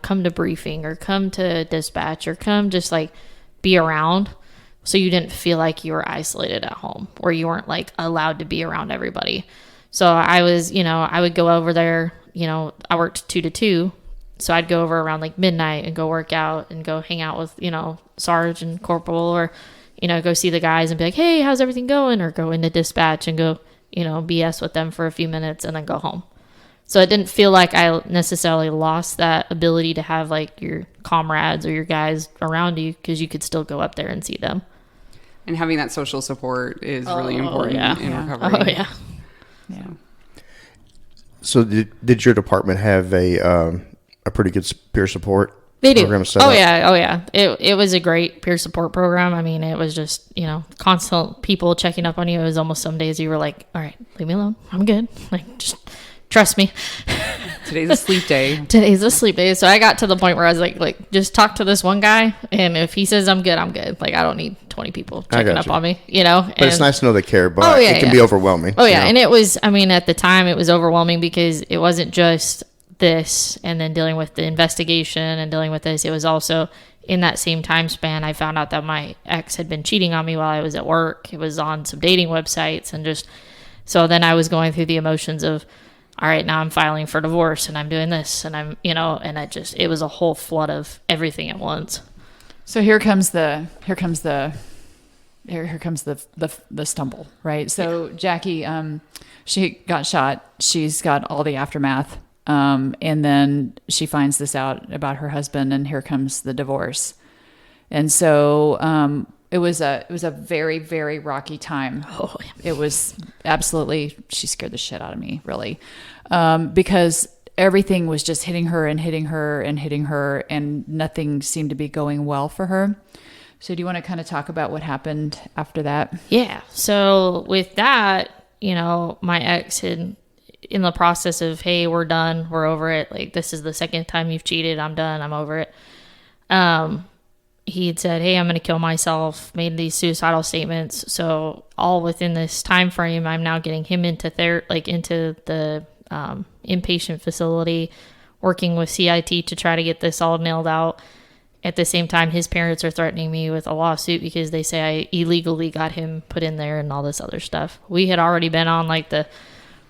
come to briefing or come to dispatch or come just like be around. So you didn't feel like you were isolated at home, or you weren't like allowed to be around everybody. So I was, I would go over there, I worked 2 to 2. So I'd go over around like midnight and go work out and go hang out with, Sarge and Corporal, or, go see the guys and be like, hey, how's everything going? Or go into dispatch and go, BS with them for a few minutes and then go home. So it didn't feel like I necessarily lost that ability to have like your comrades or your guys around you, because you could still go up there and see them. And having that social support is really important in recovery. Oh, yeah. Yeah. So did your department have a pretty good peer support they do. program set up? Oh, yeah. It was a great peer support program. I mean, it was just, constant people checking up on you. It was almost some days you were like, all right, leave me alone. I'm good. Like, just trust me. Today's a sleep day. Today's a sleep day. So I got to the point where I was like, just talk to this one guy. And if he says I'm good, I'm good. Like, I don't need 20 people checking up on me, But it's nice to know they care, but it can be overwhelming. Oh, yeah. And it was, at the time it was overwhelming, because it wasn't just this and then dealing with the investigation and dealing with this. It was also in that same time span, I found out that my ex had been cheating on me while I was at work. It was on some dating websites, and just, so then I was going through the emotions of, all right, now I'm filing for divorce and I'm doing this and I'm, and it was a whole flood of everything at once. So here comes the stumble, right? So Jackie, she got shot. She's got all the aftermath. And then she finds this out about her husband, and here comes the divorce. And so, it was a very, very rocky time. Oh, yeah. It was absolutely, she scared the shit out of me, really. Because everything was just hitting her and hitting her and hitting her, and nothing seemed to be going well for her. So do you want to kind of talk about what happened after that? Yeah. So with that, my ex had, in the process of, hey, we're done, we're over it, like, this is the second time you've cheated, I'm done, I'm over it. He had said, hey, I'm going to kill myself, made these suicidal statements. So all within this time frame, I'm now getting him into the inpatient facility, working with CIT to try to get this all nailed out. At the same time, his parents are threatening me with a lawsuit because they say I illegally got him put in there and all this other stuff. We had already been on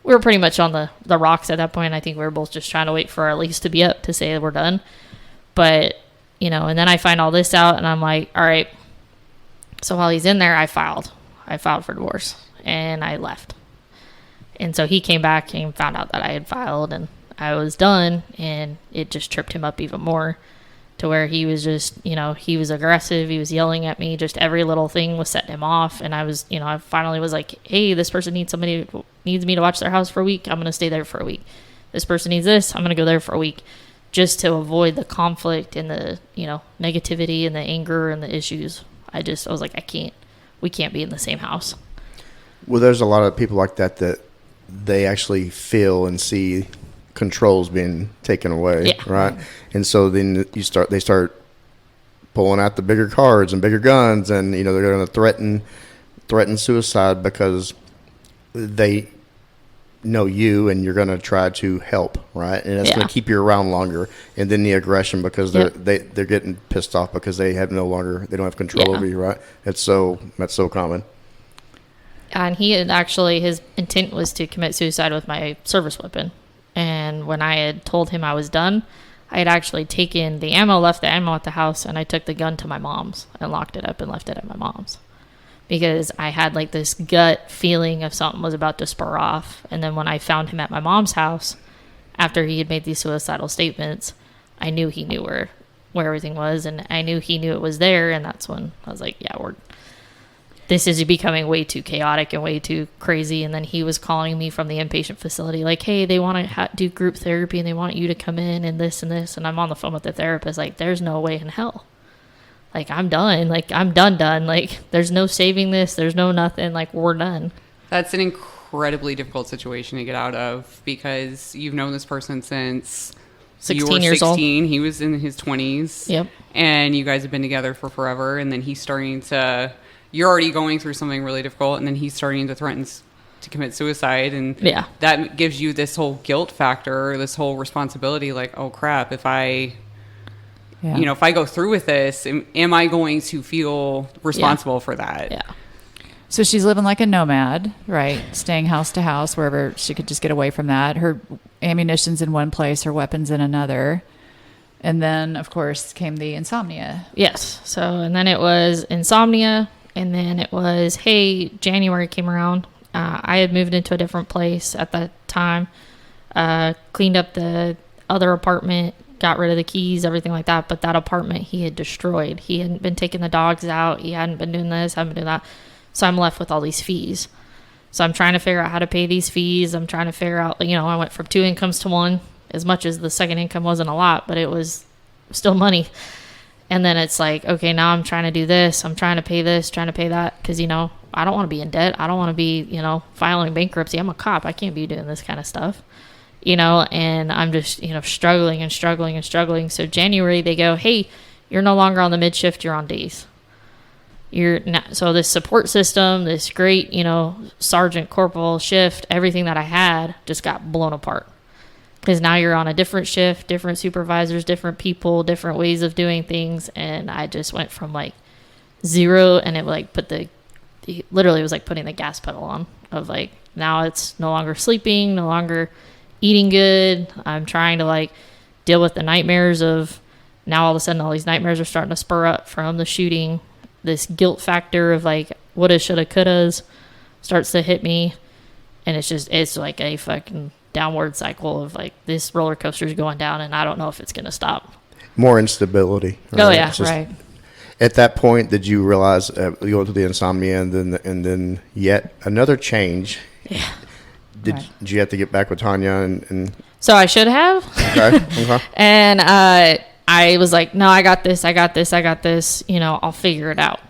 we were pretty much on the rocks at that point. I think we were both just trying to wait for our lease to be up to say we're done. But, and then I find all this out, and I'm like, all right. So while he's in there, I filed for divorce, and I left. And so he came back and found out that I had filed, and I was done, and it just tripped him up even more, to where he was just, he was aggressive. He was yelling at me. Just every little thing was setting him off. And I was, I finally was like, hey, this person needs me to watch their house for a week. I'm going to stay there for a week. This person needs this. I'm going to go there for a week, just to avoid the conflict and the, negativity and the anger and the issues. I was like, we can't be in the same house. Well, there's a lot of people like that they actually feel and see controls being taken away, right? And so then they start pulling out the bigger cards and bigger guns, and they're going to threaten suicide because they know you and you're going to try to help, right? And it's going to keep you around longer. And then the aggression, because they're getting pissed off because they don't have control over you, right? That's so common. And he had actually, his intent was to commit suicide with my service weapon. And when I had told him I was done, I had actually taken left the ammo at the house, and I took the gun to my mom's and locked it up and left it at my mom's, because I had like this gut feeling of something was about to spur off. And then when I found him at my mom's house, after he had made these suicidal statements, I knew he knew where everything was, and I knew he knew it was there. And that's when I was like, this is becoming way too chaotic and way too crazy. And then he was calling me from the inpatient facility like, hey, they want to do group therapy and they want you to come in and this and this. And I'm on the phone with the therapist like, there's no way in hell. Like, I'm done. Like, I'm done. Like, there's no saving this. There's no nothing. Like, we're done. That's an incredibly difficult situation to get out of, because you've known this person since 16 years old. He was in his 20s. Yep. And you guys have been together for forever. And then you're already going through something really difficult, and then he's starting to threaten to commit suicide, and that gives you this whole guilt factor, this whole responsibility, like, oh crap, if I go through with this, am I going to feel responsible for that? Yeah. So she's living like a nomad, right? Staying house to house, wherever she could just get away from that. Her ammunition's in one place, her weapon's in another. And then, of course, came the insomnia. Yes. So, and then it was insomnia. And then it was, hey, January came around. I had moved into a different place at that time. Cleaned up the other apartment, got rid of the keys, everything like that. But that apartment he had destroyed. He hadn't been taking the dogs out. He hadn't been doing this, hadn't been doing that. So I'm left with all these fees. So I'm trying to figure out how to pay these fees. I'm trying to figure out, I went from 2 incomes to 1, as much as the second income wasn't a lot, but it was still money. And then it's like, okay, now I'm trying to do this. I'm trying to pay this, trying to pay that. Because, I don't want to be in debt. I don't want to be, filing bankruptcy. I'm a cop. I can't be doing this kind of stuff, and I'm just, struggling and struggling and struggling. So January, they go, hey, you're no longer on the mid shift. You're on days. So this support system, this great, sergeant, corporal shift, everything that I had just got blown apart. Because now you're on a different shift, different supervisors, different people, different ways of doing things. And I just went from like 0, and it literally was like putting the gas pedal on of like, now it's no longer sleeping, no longer eating good. I'm trying to deal with the nightmares of now all of a sudden all these nightmares are starting to spur up from the shooting. This guilt factor of woulda, shoulda, couldas starts to hit me. And it's like a fucking downward cycle of this roller coaster is going down, and I don't know if it's going to stop. More instability. Right? Oh yeah, right. At that point, did you realize you go to the insomnia and then yet another change? Yeah. Did you have to get back with Tanya and So I should have. Okay. And I was like, no, I got this. I'll figure it out.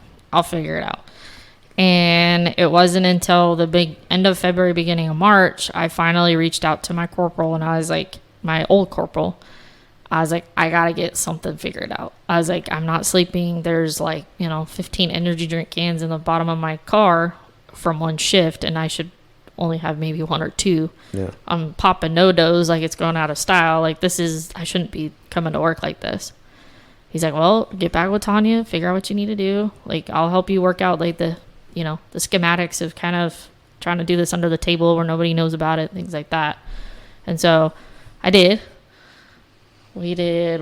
And it wasn't until the big end of February, beginning of March, I finally reached out to my corporal, and I was like, my old corporal, I was like, I got to get something figured out. I was like, I'm not sleeping. There's 15 energy drink cans in the bottom of my car from one shift, and I should only have maybe 1 or 2. Yeah. I'm popping no-dos like it's going out of style. I shouldn't be coming to work like this. He's like, well, get back with Tanya, figure out what you need to do. I'll help you work out the schematics of kind of trying to do this under the table where nobody knows about it, things like that. And so I did. We did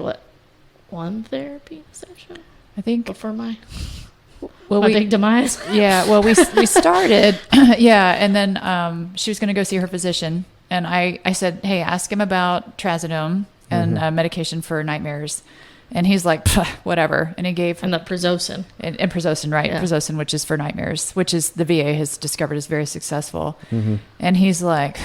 one therapy session, I think, before my big demise. Yeah. Well, we started. Yeah. And then she was going to go see her physician. And I said, hey, ask him about trazodone and medication for nightmares. And he's like, whatever. And he gave and the Prozocin. And Prozocin, right? Yeah. Prozocin, which is for nightmares, which is the VA has discovered is very successful. Mm-hmm. And he's like,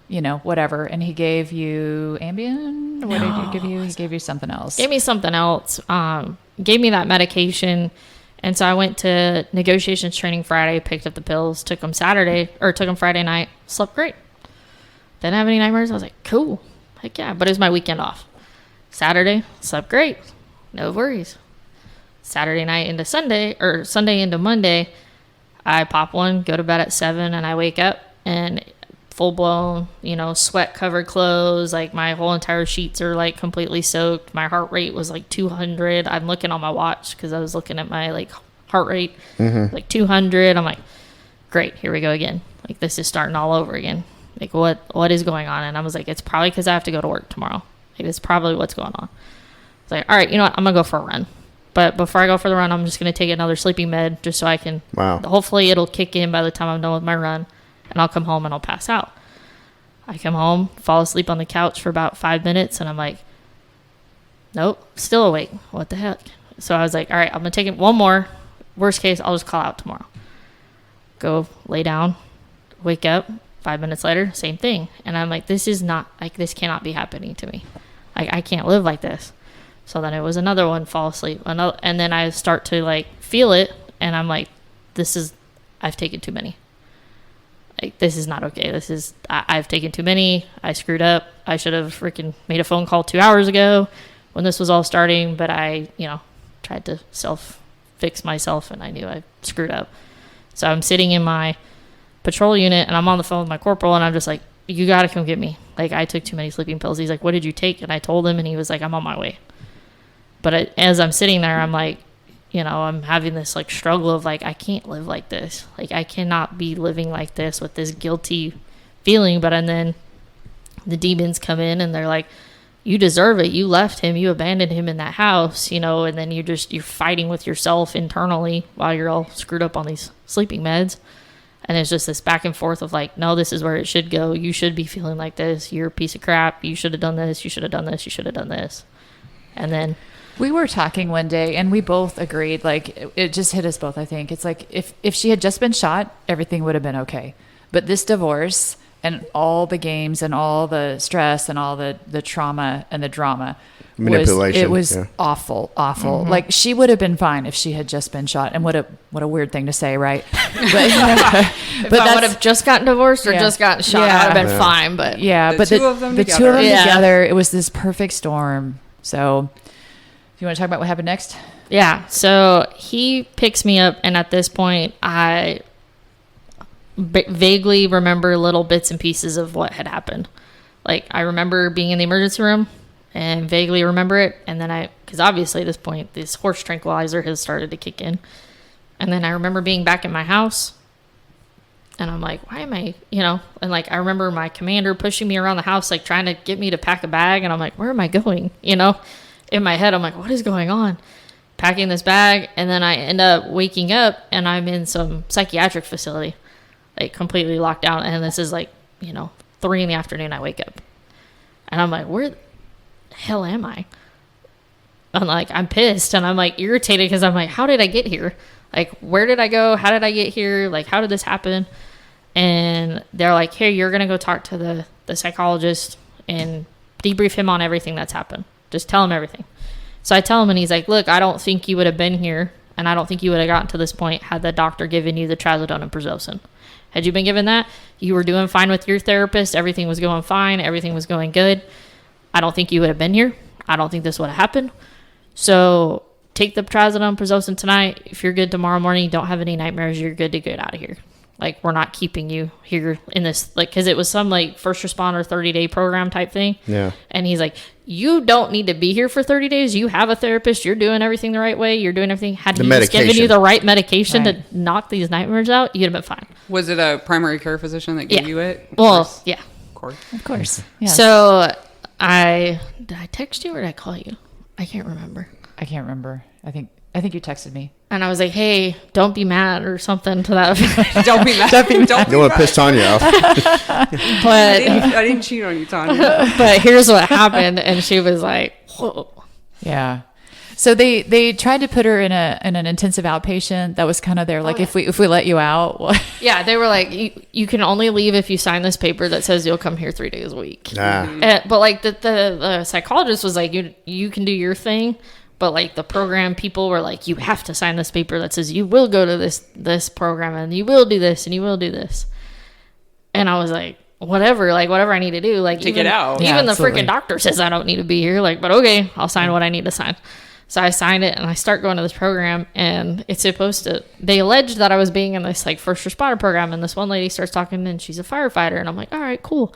whatever. And he gave you Ambien? What did he give you? He gave you something else. Gave me something else. Gave me that medication. And so I went to negotiations training Friday, picked up the pills, took them Friday night, slept great. Didn't have any nightmares. I was like, cool. Heck yeah. But it was my weekend off. Saturday, slept great. No worries. Saturday night into Sunday, or Sunday into Monday, I pop one, go to bed at 7, and I wake up and full blown, sweat covered clothes. My whole entire sheets are completely soaked. My heart rate was 200. I'm looking on my watch because I was looking at my heart rate, 200. I'm like, great, here we go again. This is starting all over again. What is going on? And I was like, it's probably because I have to go to work tomorrow. That's probably what's going on. It's like, all right, you know what? I'm going to go for a run. But before I go for the run, I'm just going to take another sleeping med just so I can. Wow. Hopefully it'll kick in by the time I'm done with my run, and I'll come home and I'll pass out. I come home, fall asleep on the couch for about 5 minutes, and I'm like, nope, still awake. What the heck? So I was like, all right, I'm going to take it one more. Worst case, I'll just call out tomorrow. Go lay down, wake up. 5 minutes later, same thing. And I'm like, this cannot be happening to me. I can't live like this. So then it was another one, fall asleep. And then I start to feel it. And I'm like, I've taken too many. This is not okay. I've taken too many. I screwed up. I should have freaking made a phone call 2 hours ago when this was all starting. But I, tried to self-fix myself, and I knew I screwed up. So I'm sitting in my patrol unit, and I'm on the phone with my corporal, and I'm just like, you gotta come get me. I took too many sleeping pills. He's like, what did you take? And I told him, and he was like, I'm on my way. But as I'm sitting there, I'm like, you know, I'm having this like struggle of like, I can't live like this. Like, I cannot be living like this with this guilty feeling. But, and then the demons come in and they're like, you deserve it. You left him. You abandoned him in that house, you know, and then you're fighting with yourself internally while you're all screwed up on these sleeping meds. And it's just this back and forth of like, no, this is where it should go. You should be feeling like this. You're a piece of crap. You should have done this. You should have done this. You should have done this. And then we were talking one day and we both agreed, like it just hit us both. I think it's like, if she had just been shot, everything would have been okay. But this divorce and all the games and all the stress and all the trauma and the drama, manipulation, was awful. Mm-hmm. Like she would have been fine if she had just been shot. And what a weird thing to say, right? But, if I would have just gotten divorced or just gotten shot, I would have been fine. But the two of them together, it was this perfect storm. So, do you want to talk about what happened next? Yeah. So he picks me up, and at this point, I vaguely remember little bits and pieces of what had happened. Like, I remember being in the emergency room and vaguely remember it. And then because obviously at this point, this horse tranquilizer has started to kick in. And then I remember being back in my house. And I'm like, why am I, you know, and like, I remember my commander pushing me around the house, like trying to get me to pack a bag. And I'm like, where am I going? You know, in my head, I'm like, what is going on? Packing this bag. And then I end up waking up and I'm in some psychiatric facility, like completely locked down. And this is like, you know, 3 p.m. I wake up and I'm like, where the hell am I? I'm like, I'm pissed. And I'm like irritated because I'm like, how did I get here? Like, where did I go? How did I get here? Like, how did this happen? And they're like, hey, you're going to go talk to the psychologist and debrief him on everything that's happened. Just tell him everything. So I tell him, and he's like, look, I don't think you would have been here, and I don't think you would have gotten to this point had the doctor given you the trazodone and prazosin. Had you been given that, you were doing fine with your therapist. Everything was going fine. Everything was going good. I don't think you would have been here. I don't think this would have happened. So take the trazodone, prazosin tonight. If you're good tomorrow morning, you don't have any nightmares, you're good to get out of here. Like, we're not keeping you here in this, like, because it was some, like, first responder 30-day program type thing. Yeah. And he's like, you don't need to be here for 30 days. You have a therapist. You're doing everything the right way. You're doing everything. Had he just given you the right medication to knock these nightmares out, you'd have been fine. Was it a primary care physician that gave you it? Well, yeah. Of course. Yes. So did I text you or did I call you? I can't remember. I can't remember. I think you texted me. And I was like, hey, don't be mad or something to that effect. Don't be mad. Don't want to piss Tanya off. But I didn't cheat on you, Tanya. But here's what happened. And she was like, whoa. Yeah. So they tried to put her in an intensive outpatient. That was kind of their, like, if we let you out. Yeah, they were like, you can only leave if you sign this paper that says you'll come here 3 days a week. But like the psychologist was like, you can do your thing. But like the program people were like, you have to sign this paper that says you will go to this program and you will do this and you will do this. And I was like, whatever I need to do, like to get out. Even the freaking doctor says I don't need to be here. Like, but okay, I'll sign what I need to sign. So I signed it and I start going to this program, and it's supposed to, they alleged that I was being in this like first responder program, and this one lady starts talking and she's a firefighter, and I'm like, all right, cool.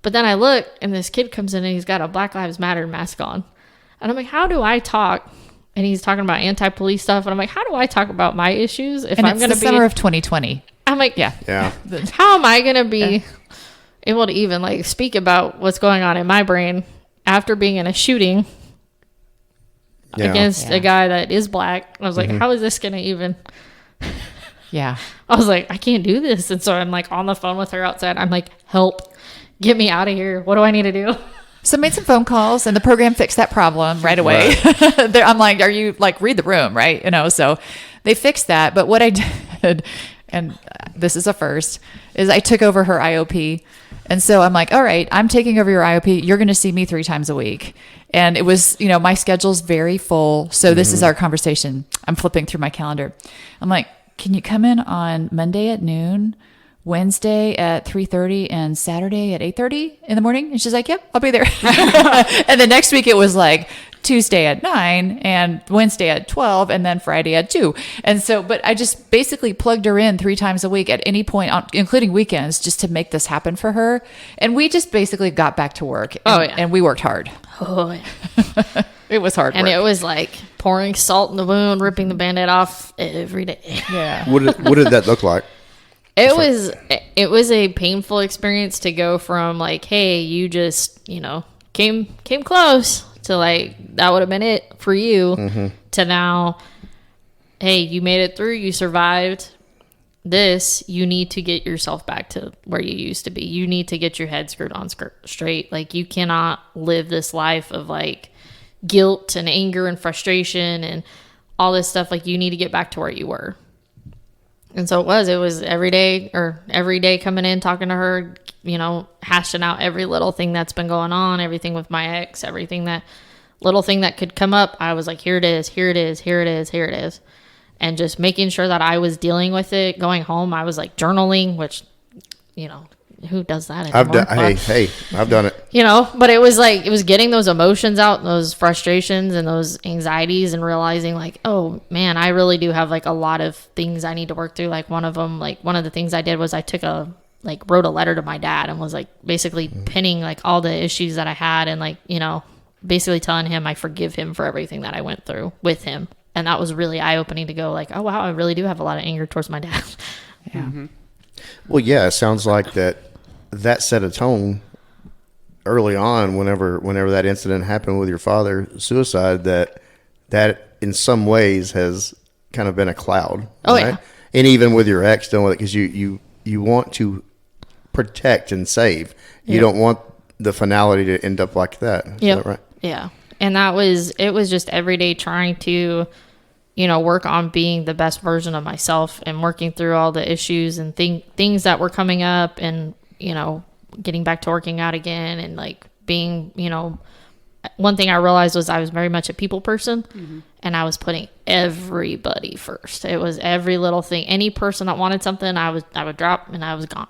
But then I look and this kid comes in and he's got a Black Lives Matter mask on. And I'm like, how do I talk? And he's talking about anti-police stuff. And I'm like, how do I talk about my issues if I'm going to be... summer of 2020. I'm like, yeah. How am I going to be able to even like speak about what's going on in my brain after being in a shooting against a guy that is black? I was like, how is this going to even... Yeah. I was like, I can't do this. And so I'm like on the phone with her outside. I'm like, help, get me out of here. What do I need to do? So made some phone calls and the program fixed that problem right away. Right. I'm like, are you like, read the room, right? You know, so they fixed that. But what I did, and this is a first, is I took over her IOP. And so I'm like, all right, I'm taking over your IOP. You're going to see me 3 times a week. And it was, you know, my schedule's very full. So this is our conversation. I'm flipping through my calendar. I'm like, can you come in on Monday at noon, Wednesday at 3:30, and Saturday at 8:30 in the morning? And she's like, yep, I'll be there. And the next week it was like Tuesday at 9 and Wednesday at 12 and then Friday at 2. And so, but I just basically plugged her in 3 times a week at any point, including weekends, just to make this happen for her. And we just basically got back to work. And we worked hard. Oh, yeah. It was hard and work. it was like pouring salt in the wound, ripping the Band-Aid off every day. Yeah. What did that look like? It was a painful experience to go from like, hey, you just, came close to like, that would have been it for you, to now, hey, you made it through, you survived this, you need to get yourself back to where you used to be. You need to get your head screwed on straight. Like, you cannot live this life of like guilt and anger and frustration and all this stuff. Like, you need to get back to where you were. And so it was every day coming in, talking to her, hashing out every little thing that's been going on, everything with my ex, everything that little thing that could come up. I was like, here it is, here it is, here it is, here it is. And just making sure that I was dealing with it. Going home, I was like journaling, which, who does that anymore? I've done it. But it was like, it was getting those emotions out, those frustrations and those anxieties, and realizing like, oh man, I really do have like a lot of things I need to work through. Like one of the things I did was I wrote a letter to my dad and was like basically pinning like all the issues that I had, and like, basically telling him I forgive him for everything that I went through with him. And that was really eye-opening to go like, oh, wow, I really do have a lot of anger towards my dad. Yeah. Mm-hmm. Well, yeah, it sounds like that set a tone early on whenever that incident happened with your father, suicide, that in some ways has kind of been a cloud. Oh, right? yeah. And even with your ex, dealing with it, because you want to protect and save. You don't want the finality to end up like that. Is that right? Yeah. And it was just every day trying to, work on being the best version of myself and working through all the issues and things that were coming up, and, getting back to working out again, and like being, one thing I realized was I was very much a people person, and I was putting everybody first. It was every little thing. Any person that wanted something, I would drop and I was gone.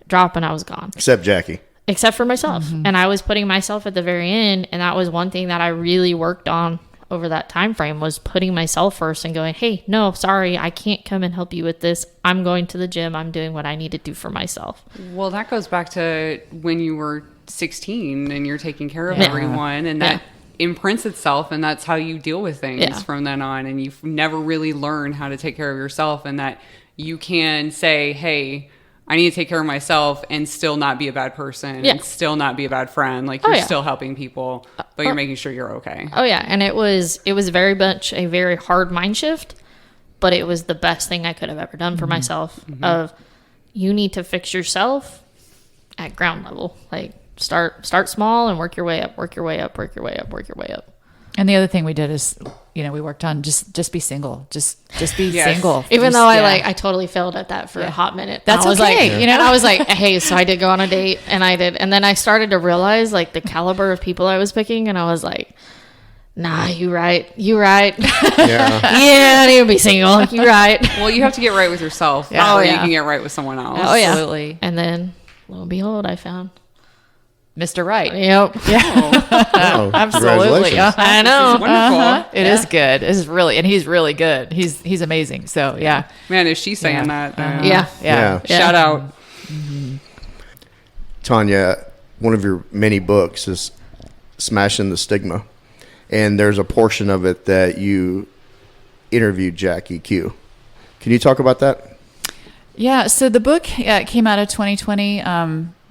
Drop and I was gone. Except Jackie. Except for myself. And I was putting myself at the very end. And that was one thing that I really worked on over that time frame, was putting myself first and going, hey, no, sorry, I can't come and help you with this. I'm going to the gym. I'm doing what I need to do for myself. Well, that goes back to when you were 16 and you're taking care of everyone, and that imprints itself, and that's how you deal with things from then on. And you've never really learned how to take care of yourself, and that you can say, hey, I need to take care of myself and still not be a bad person and still not be a bad friend. Like, you're still helping people, but you're making sure you're okay. Oh yeah. And it was very much a very hard mind shift, but it was the best thing I could have ever done for myself. Of, you need to fix yourself at ground level. Like, start small and work your way up, work your way up, work your way up, work your way up. And the other thing we did is, we worked on just be single, just be single. Even though I totally failed at that for a hot minute. That's I was okay. Like, and I was like, hey, so I did go on a date, and then I started to realize like the caliber of people I was picking, and I was like, nah, you right. Yeah, I need to be single. You right. Well, you have to get right with yourself before you can get right with someone else. Absolutely. And then, lo and behold, I found Mr. Right. Yep. Oh, Absolutely. I know. This is wonderful. It is good. It is really, and he's really good. He's amazing. So yeah. Man, is she saying that? Yeah. Shout out. Tania, one of your many books is Smashing the Stigma. And there's a portion of it that you interviewed Jackie Q. Can you talk about that? Yeah. So the book came out of 2020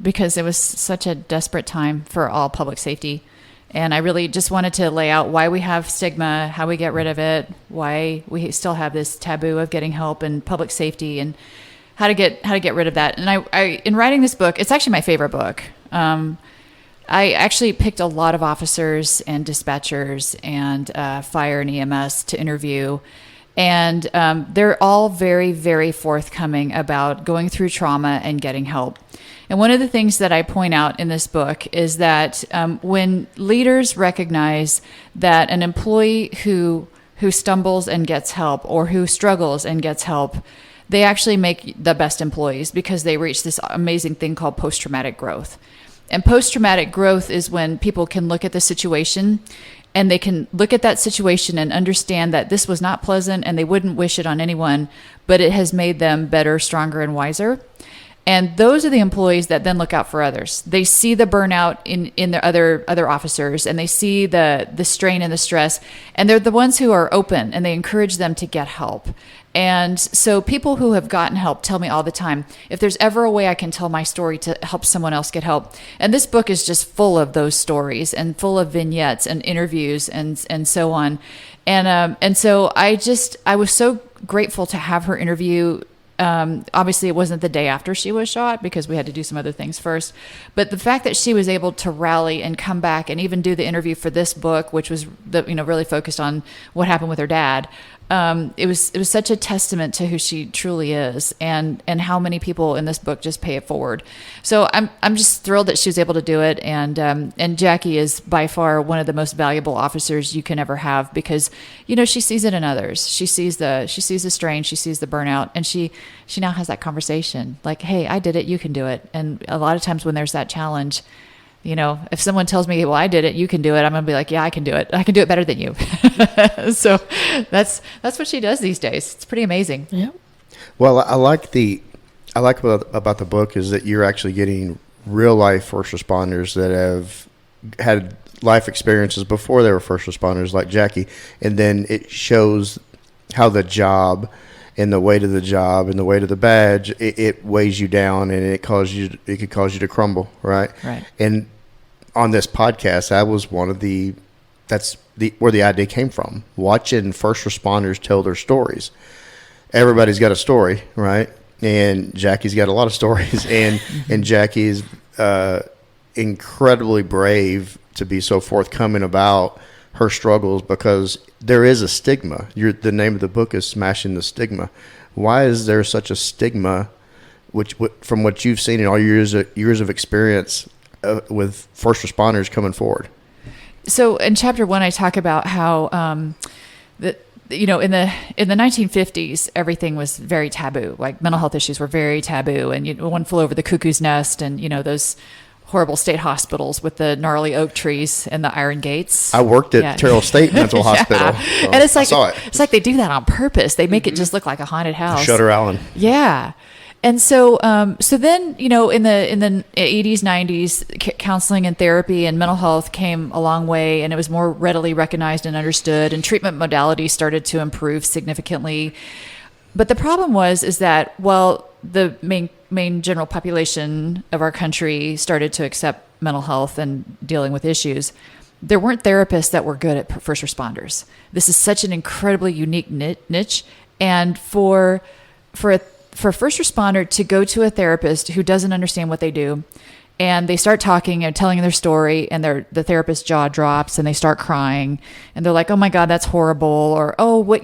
because it was such a desperate time for all public safety. And I really just wanted to lay out why we have stigma, how we get rid of it, why we still have this taboo of getting help in public safety, and how to get rid of that. And I in writing this book, it's actually my favorite book. I actually picked a lot of officers and dispatchers and fire and EMS to interview. And they're all very, very forthcoming about going through trauma and getting help. And one of the things that I point out in this book is that when leaders recognize that an employee who stumbles and gets help, or who struggles and gets help, they actually make the best employees, because they reach this amazing thing called post-traumatic growth. And post-traumatic growth is when people can look at the situation, and they can look at that situation and understand that this was not pleasant and they wouldn't wish it on anyone, but it has made them better, stronger, and wiser. And those are the employees that then look out for others. They see the burnout in their other officers, and they see the strain and the stress, and they're the ones who are open, and they encourage them to get help. And so people who have gotten help tell me all the time, if there's ever a way I can tell my story to help someone else get help. And this book is just full of those stories and full of vignettes and interviews and so on. And so I was so grateful to have her interview. Obviously it wasn't the day after she was shot because we had to do some other things first, but the fact that she was able to rally and come back and even do the interview for this book, which was really focused on what happened with her dad. It was such a testament to who she truly is and how many people in this book just pay it forward. So I'm just thrilled that she was able to do it. And Jackie is by far one of the most valuable officers you can ever have because, she sees it in others. She sees the strain, she sees the burnout, and she now has that conversation like, hey, I did it, you can do it. And a lot of times when there's that challenge, if someone tells me, well, I did it, you can do it, I'm going to be like, yeah, I can do it. I can do it better than you. So that's what she does these days. It's pretty amazing. Yeah. Well, I like about the book is that you're actually getting real life first responders that have had life experiences before they were first responders like Jackie. And then it shows how the job and the weight of the job and the weight of the badge, it weighs you down and it could cause you to crumble. Right. Right. And on this podcast, I was one of where the idea came from, watching first responders tell their stories. Everybody's got a story, right? And Jackie's got a lot of stories, and Jackie's incredibly brave to be so forthcoming about her struggles because there is a stigma. The name of the book is Smashing the Stigma. Why is there such a stigma, from what you've seen in all your years of experience with first responders coming forward? So in chapter 1, I talk about how in the 1950s, everything was very taboo. Like mental health issues were very taboo, and one flew over the cuckoo's nest, and those horrible state hospitals with the gnarly oak trees and the iron gates. I worked at Terrell State Mental Hospital, so and it's like I saw it. It's like they do that on purpose. They make it just look like a haunted house. Shutter Island. Yeah. And so, then, in the 80s, 90s, counseling and therapy and mental health came a long way, and it was more readily recognized and understood, and treatment modalities started to improve significantly. But the problem is that while the main general population of our country started to accept mental health and dealing with issues, there weren't therapists that were good at first responders. This is such an incredibly unique niche, and for a first responder to go to a therapist who doesn't understand what they do, and they start talking and telling their story, and the therapist's jaw drops and they start crying, and they're like, oh my God, that's horrible, or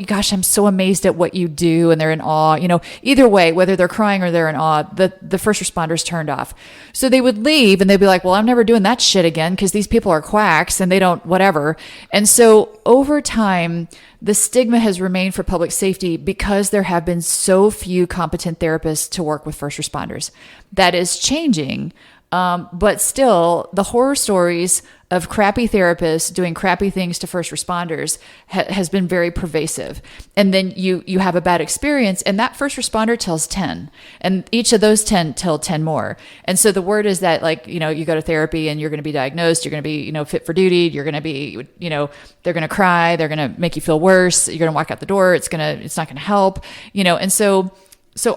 gosh, I'm so amazed at what you do, and they're in awe. Either way, whether they're crying or they're in awe, the first responders turned off. So they would leave and they'd be like, well, I'm never doing that shit again because these people are quacks and they don't whatever. And so over time, the stigma has remained for public safety because there have been so few competent therapists to work with first responders. That is changing. But still, the horror stories of crappy therapists doing crappy things to first responders has been very pervasive. And then you have a bad experience, and that first responder tells 10, and each of those 10 tell 10 more. And so the word is that, you go to therapy and you're going to be diagnosed, you're going to be, fit for duty, you're going to be, they're going to cry, they're going to make you feel worse, you're going to walk out the door, it's not going to help, and so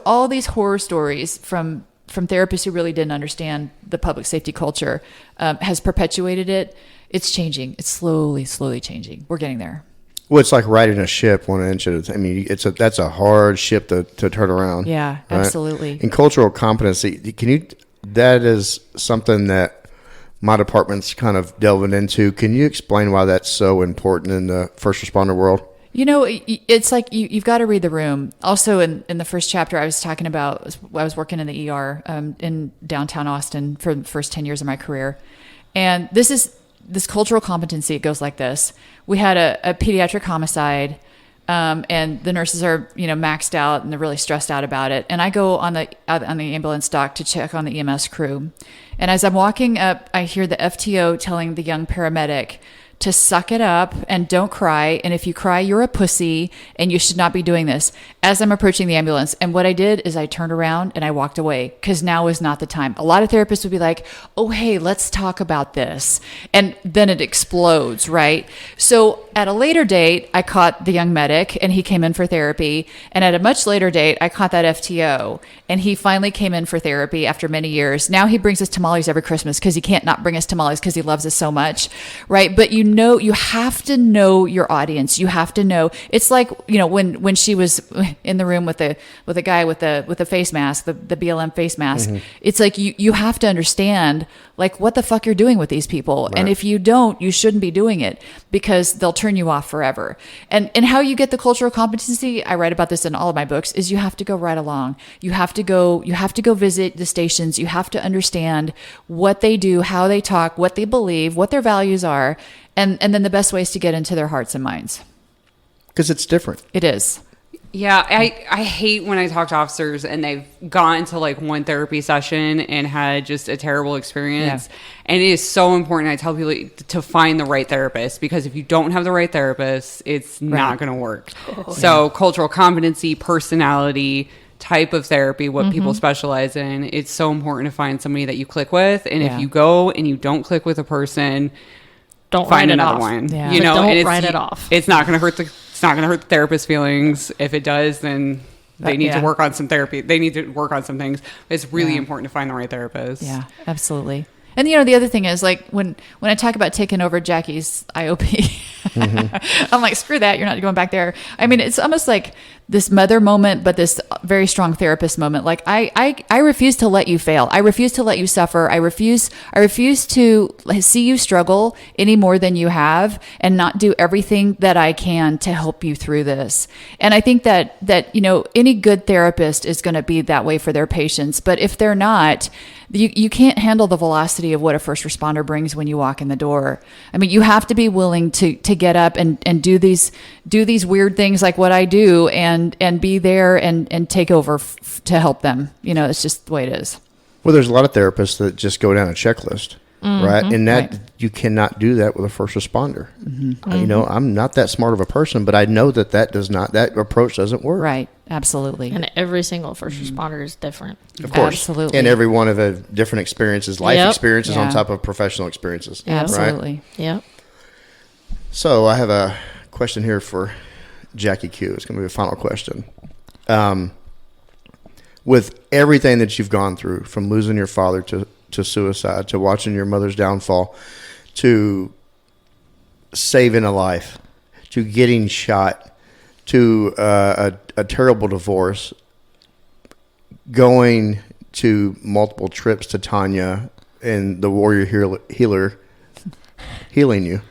all these horror stories from therapists who really didn't understand the public safety culture has perpetuated it. It's changing. It's slowly changing. We're getting there. Well, it's like riding a ship one inch at a time. I mean, that's a hard ship to turn around. Yeah, right? Absolutely. And cultural competency, that is something that my department's kind of delving into. Can you explain why that's so important in the first responder world? It's like you've got to read the room. Also, in the first chapter, I was talking about, I was working in the ER in downtown Austin for the first 10 years of my career. And this cultural competency, it goes like this. We had a pediatric homicide, and the nurses are, maxed out and they're really stressed out about it. And I go on the ambulance dock to check on the EMS crew. And as I'm walking up, I hear the FTO telling the young paramedic to suck it up and don't cry. And if you cry, you're a pussy and you should not be doing this, as I'm approaching the ambulance. And what I did is I turned around and I walked away because now is not the time. A lot of therapists would be like, oh, hey, let's talk about this. And then it explodes, right? So at a later date, I caught the young medic and he came in for therapy. And at a much later date, I caught that FTO and he finally came in for therapy after many years. Now he brings us tamales every Christmas because he can't not bring us tamales because he loves us so much, right? But you have to know your audience. You have to know. It's like, when she was in the room with the guy with the face mask, the BLM face mask. Mm-hmm. It's like you have to understand like what the fuck you're doing with these people. Right. And if you don't, you shouldn't be doing it because they'll turn you off forever. And how you get the cultural competency, I write about this in all of my books, is you have to go right along. You have to go visit the stations. You have to understand what they do, how they talk, what they believe, what their values are, and then the best ways to get into their hearts and minds. Because it's different. It is. Yeah, I hate when I talk to officers and they've gone to like one therapy session and had just a terrible experience. Yeah. And it is so important. I tell people to find the right therapist, because if you don't have the right therapist, it's not going to work. So cultural competency, personality, type of therapy, what people specialize in, it's so important to find somebody that you click with. And if you go and you don't click with a person, don't find another off. one. Yeah. Don't write it off. It's not going to hurt the therapist's feelings. If it does, then they need to work on some therapy. They need to work on some things. It's really important to find the right therapist. Yeah, absolutely. And the other thing is, like, when I talk about taking over Jackie's IOP, I'm like, screw that, you're not going back there. I mean, it's almost like this mother moment, but this very strong therapist moment. Like, I refuse to let you fail. I refuse to let you suffer. I refuse to see you struggle any more than you have, and not do everything that I can to help you through this. And I think that any good therapist is going to be that way for their patients. But if they're not, you can't handle the velocity of what a first responder brings when you walk in the door. I mean, you have to be willing to get up and do these weird things like what I do, and be there and take over to help them. It's just the way it is. Well, there's a lot of therapists that just go down a checklist, right? And that you cannot do that with a first responder. I'm not that smart of a person, but I know that approach doesn't work. Right. Absolutely. And every single first responder is different. Of course. Absolutely. And every one of the different experiences, life experiences on top of professional experiences. Yeah, absolutely. Right? Yeah. So I have a question here for Jackie Q. It's going to be a final question. With everything that you've gone through, from losing your father to suicide, to watching your mother's downfall, to saving a life, to getting shot, to a terrible divorce, going to multiple trips to Tania and the warrior healer healing you,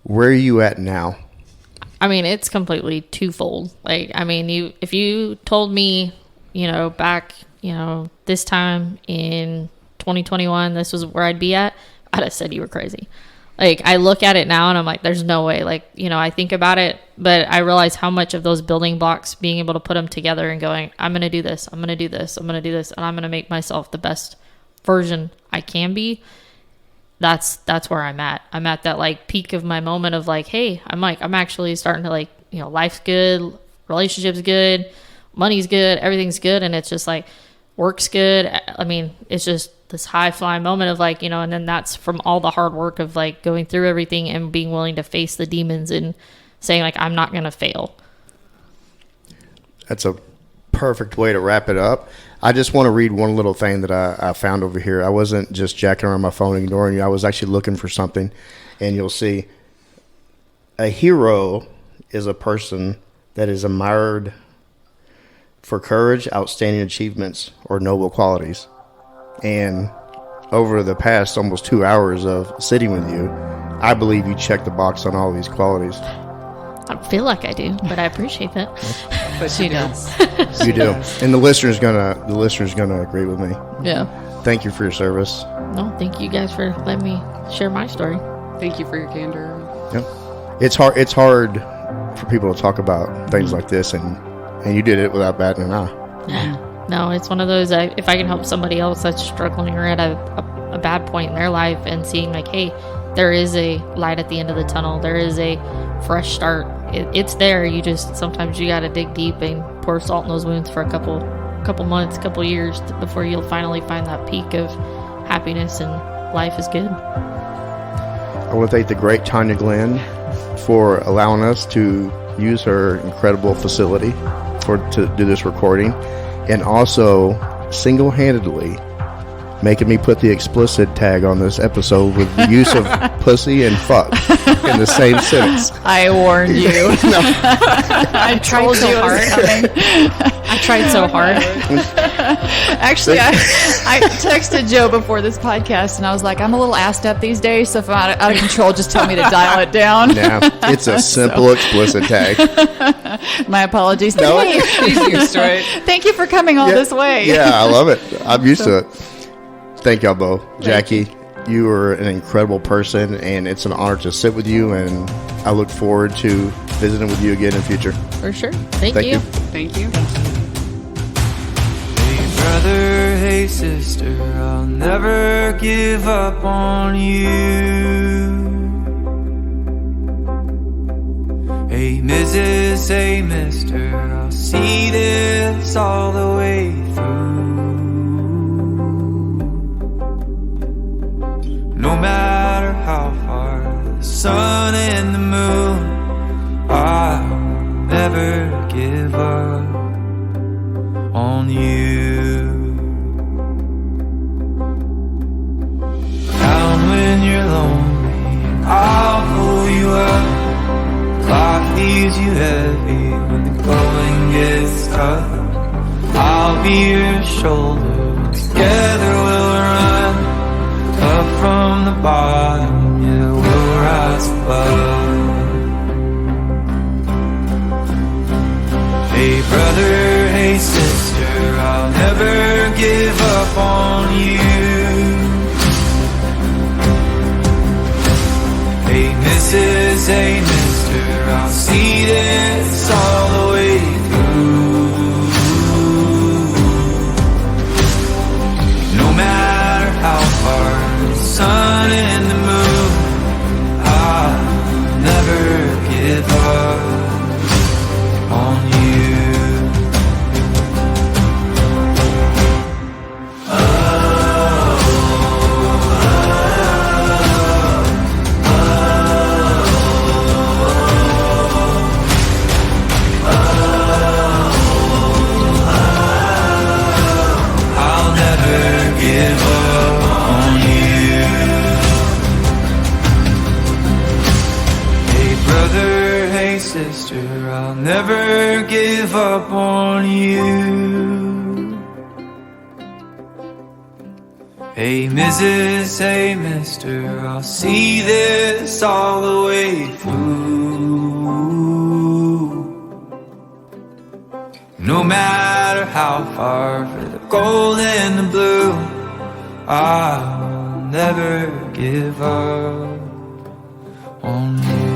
where are you at now? I mean, it's completely twofold. Like, I mean, if you told me, back, this time in 2021, this was where I'd be at, I'd have said you were crazy. Like, I look at it now and I'm like, there's no way. Like, I think about it, but I realize how much of those building blocks, being able to put them together and going, I'm going to do this, I'm going to do this, I'm going to do this, and I'm going to make myself the best version I can be. That's where I'm at. I'm at that like peak of my moment of like, hey, I'm actually starting to like, life's good, relationship's good, money's good, everything's good. And it's just like, work's good. I mean, it's just this high flying moment of like, and then that's from all the hard work of like going through everything and being willing to face the demons and saying like, I'm not going to fail. That's a perfect way to wrap it up. I just want to read one little thing that I found over here. I wasn't just jacking around my phone ignoring you. I was actually looking for something, and you'll see a hero is a person that is admired for courage, outstanding achievements, or noble qualities. And over the past almost 2 hours of sitting with you, I believe you check the box on all these qualities. I don't feel like I do, but I appreciate that. But she does. You do. And the listener's gonna agree with me. Yeah. Thank you for your service. No, thank you guys for letting me share my story. Thank you for your candor. Yeah. It's hard for people to talk about things like this, and you did it without batting an eye. Yeah. No, it's one of those, if I can help somebody else that's struggling or at a bad point in their life and seeing like, hey, there is a light at the end of the tunnel. There is a fresh start. It's there. You just, sometimes you got to dig deep and pour salt in those wounds for a couple months, couple years before you'll finally find that peak of happiness and life is good. I want to thank the great Tania Glenn for allowing us to use her incredible facility to do this recording, and also single-handedly making me put the explicit tag on this episode with the use of pussy and fuck in the same sentence. I warned you. I tried so hard. I tried so hard. Actually, I texted Joe before this podcast, and I was like, I'm a little assed up these days, so if I'm out of control, just tell me to dial it down. Yeah, it's a simple explicit tag. My apologies. No, He's used to it. Thank you for coming all this way. Yeah, I love it. I'm used to it. Thank y'all both. Jackie, you are an incredible person, and it's an honor to sit with you, and I look forward to visiting with you again in the future. For sure. Thank you. Thank you. Hey brother, hey sister, I'll never give up on you. Hey Mrs., hey mister, I'll see this all the way through. No matter how far the sun and the moon, I'll never give up on you. Down when you're lonely, I'll pull you up. Life leaves you heavy when the going gets tough. I'll be your shoulder, together we'll run. Up from the bottom, yeah, we'll rise above. Hey brother, hey sister, I'll never give up on you. Hey Mrs., hey mister, I'll see this all the way through. No matter how far sun and the moon, I'll never give up on you. I'll never give up on you. Hey brother, hey sister, I'll never give up on you. Hey Mrs., hey mister, I'll see this all the way through. No matter how far, for the gold and the blue, I'll never give up on you.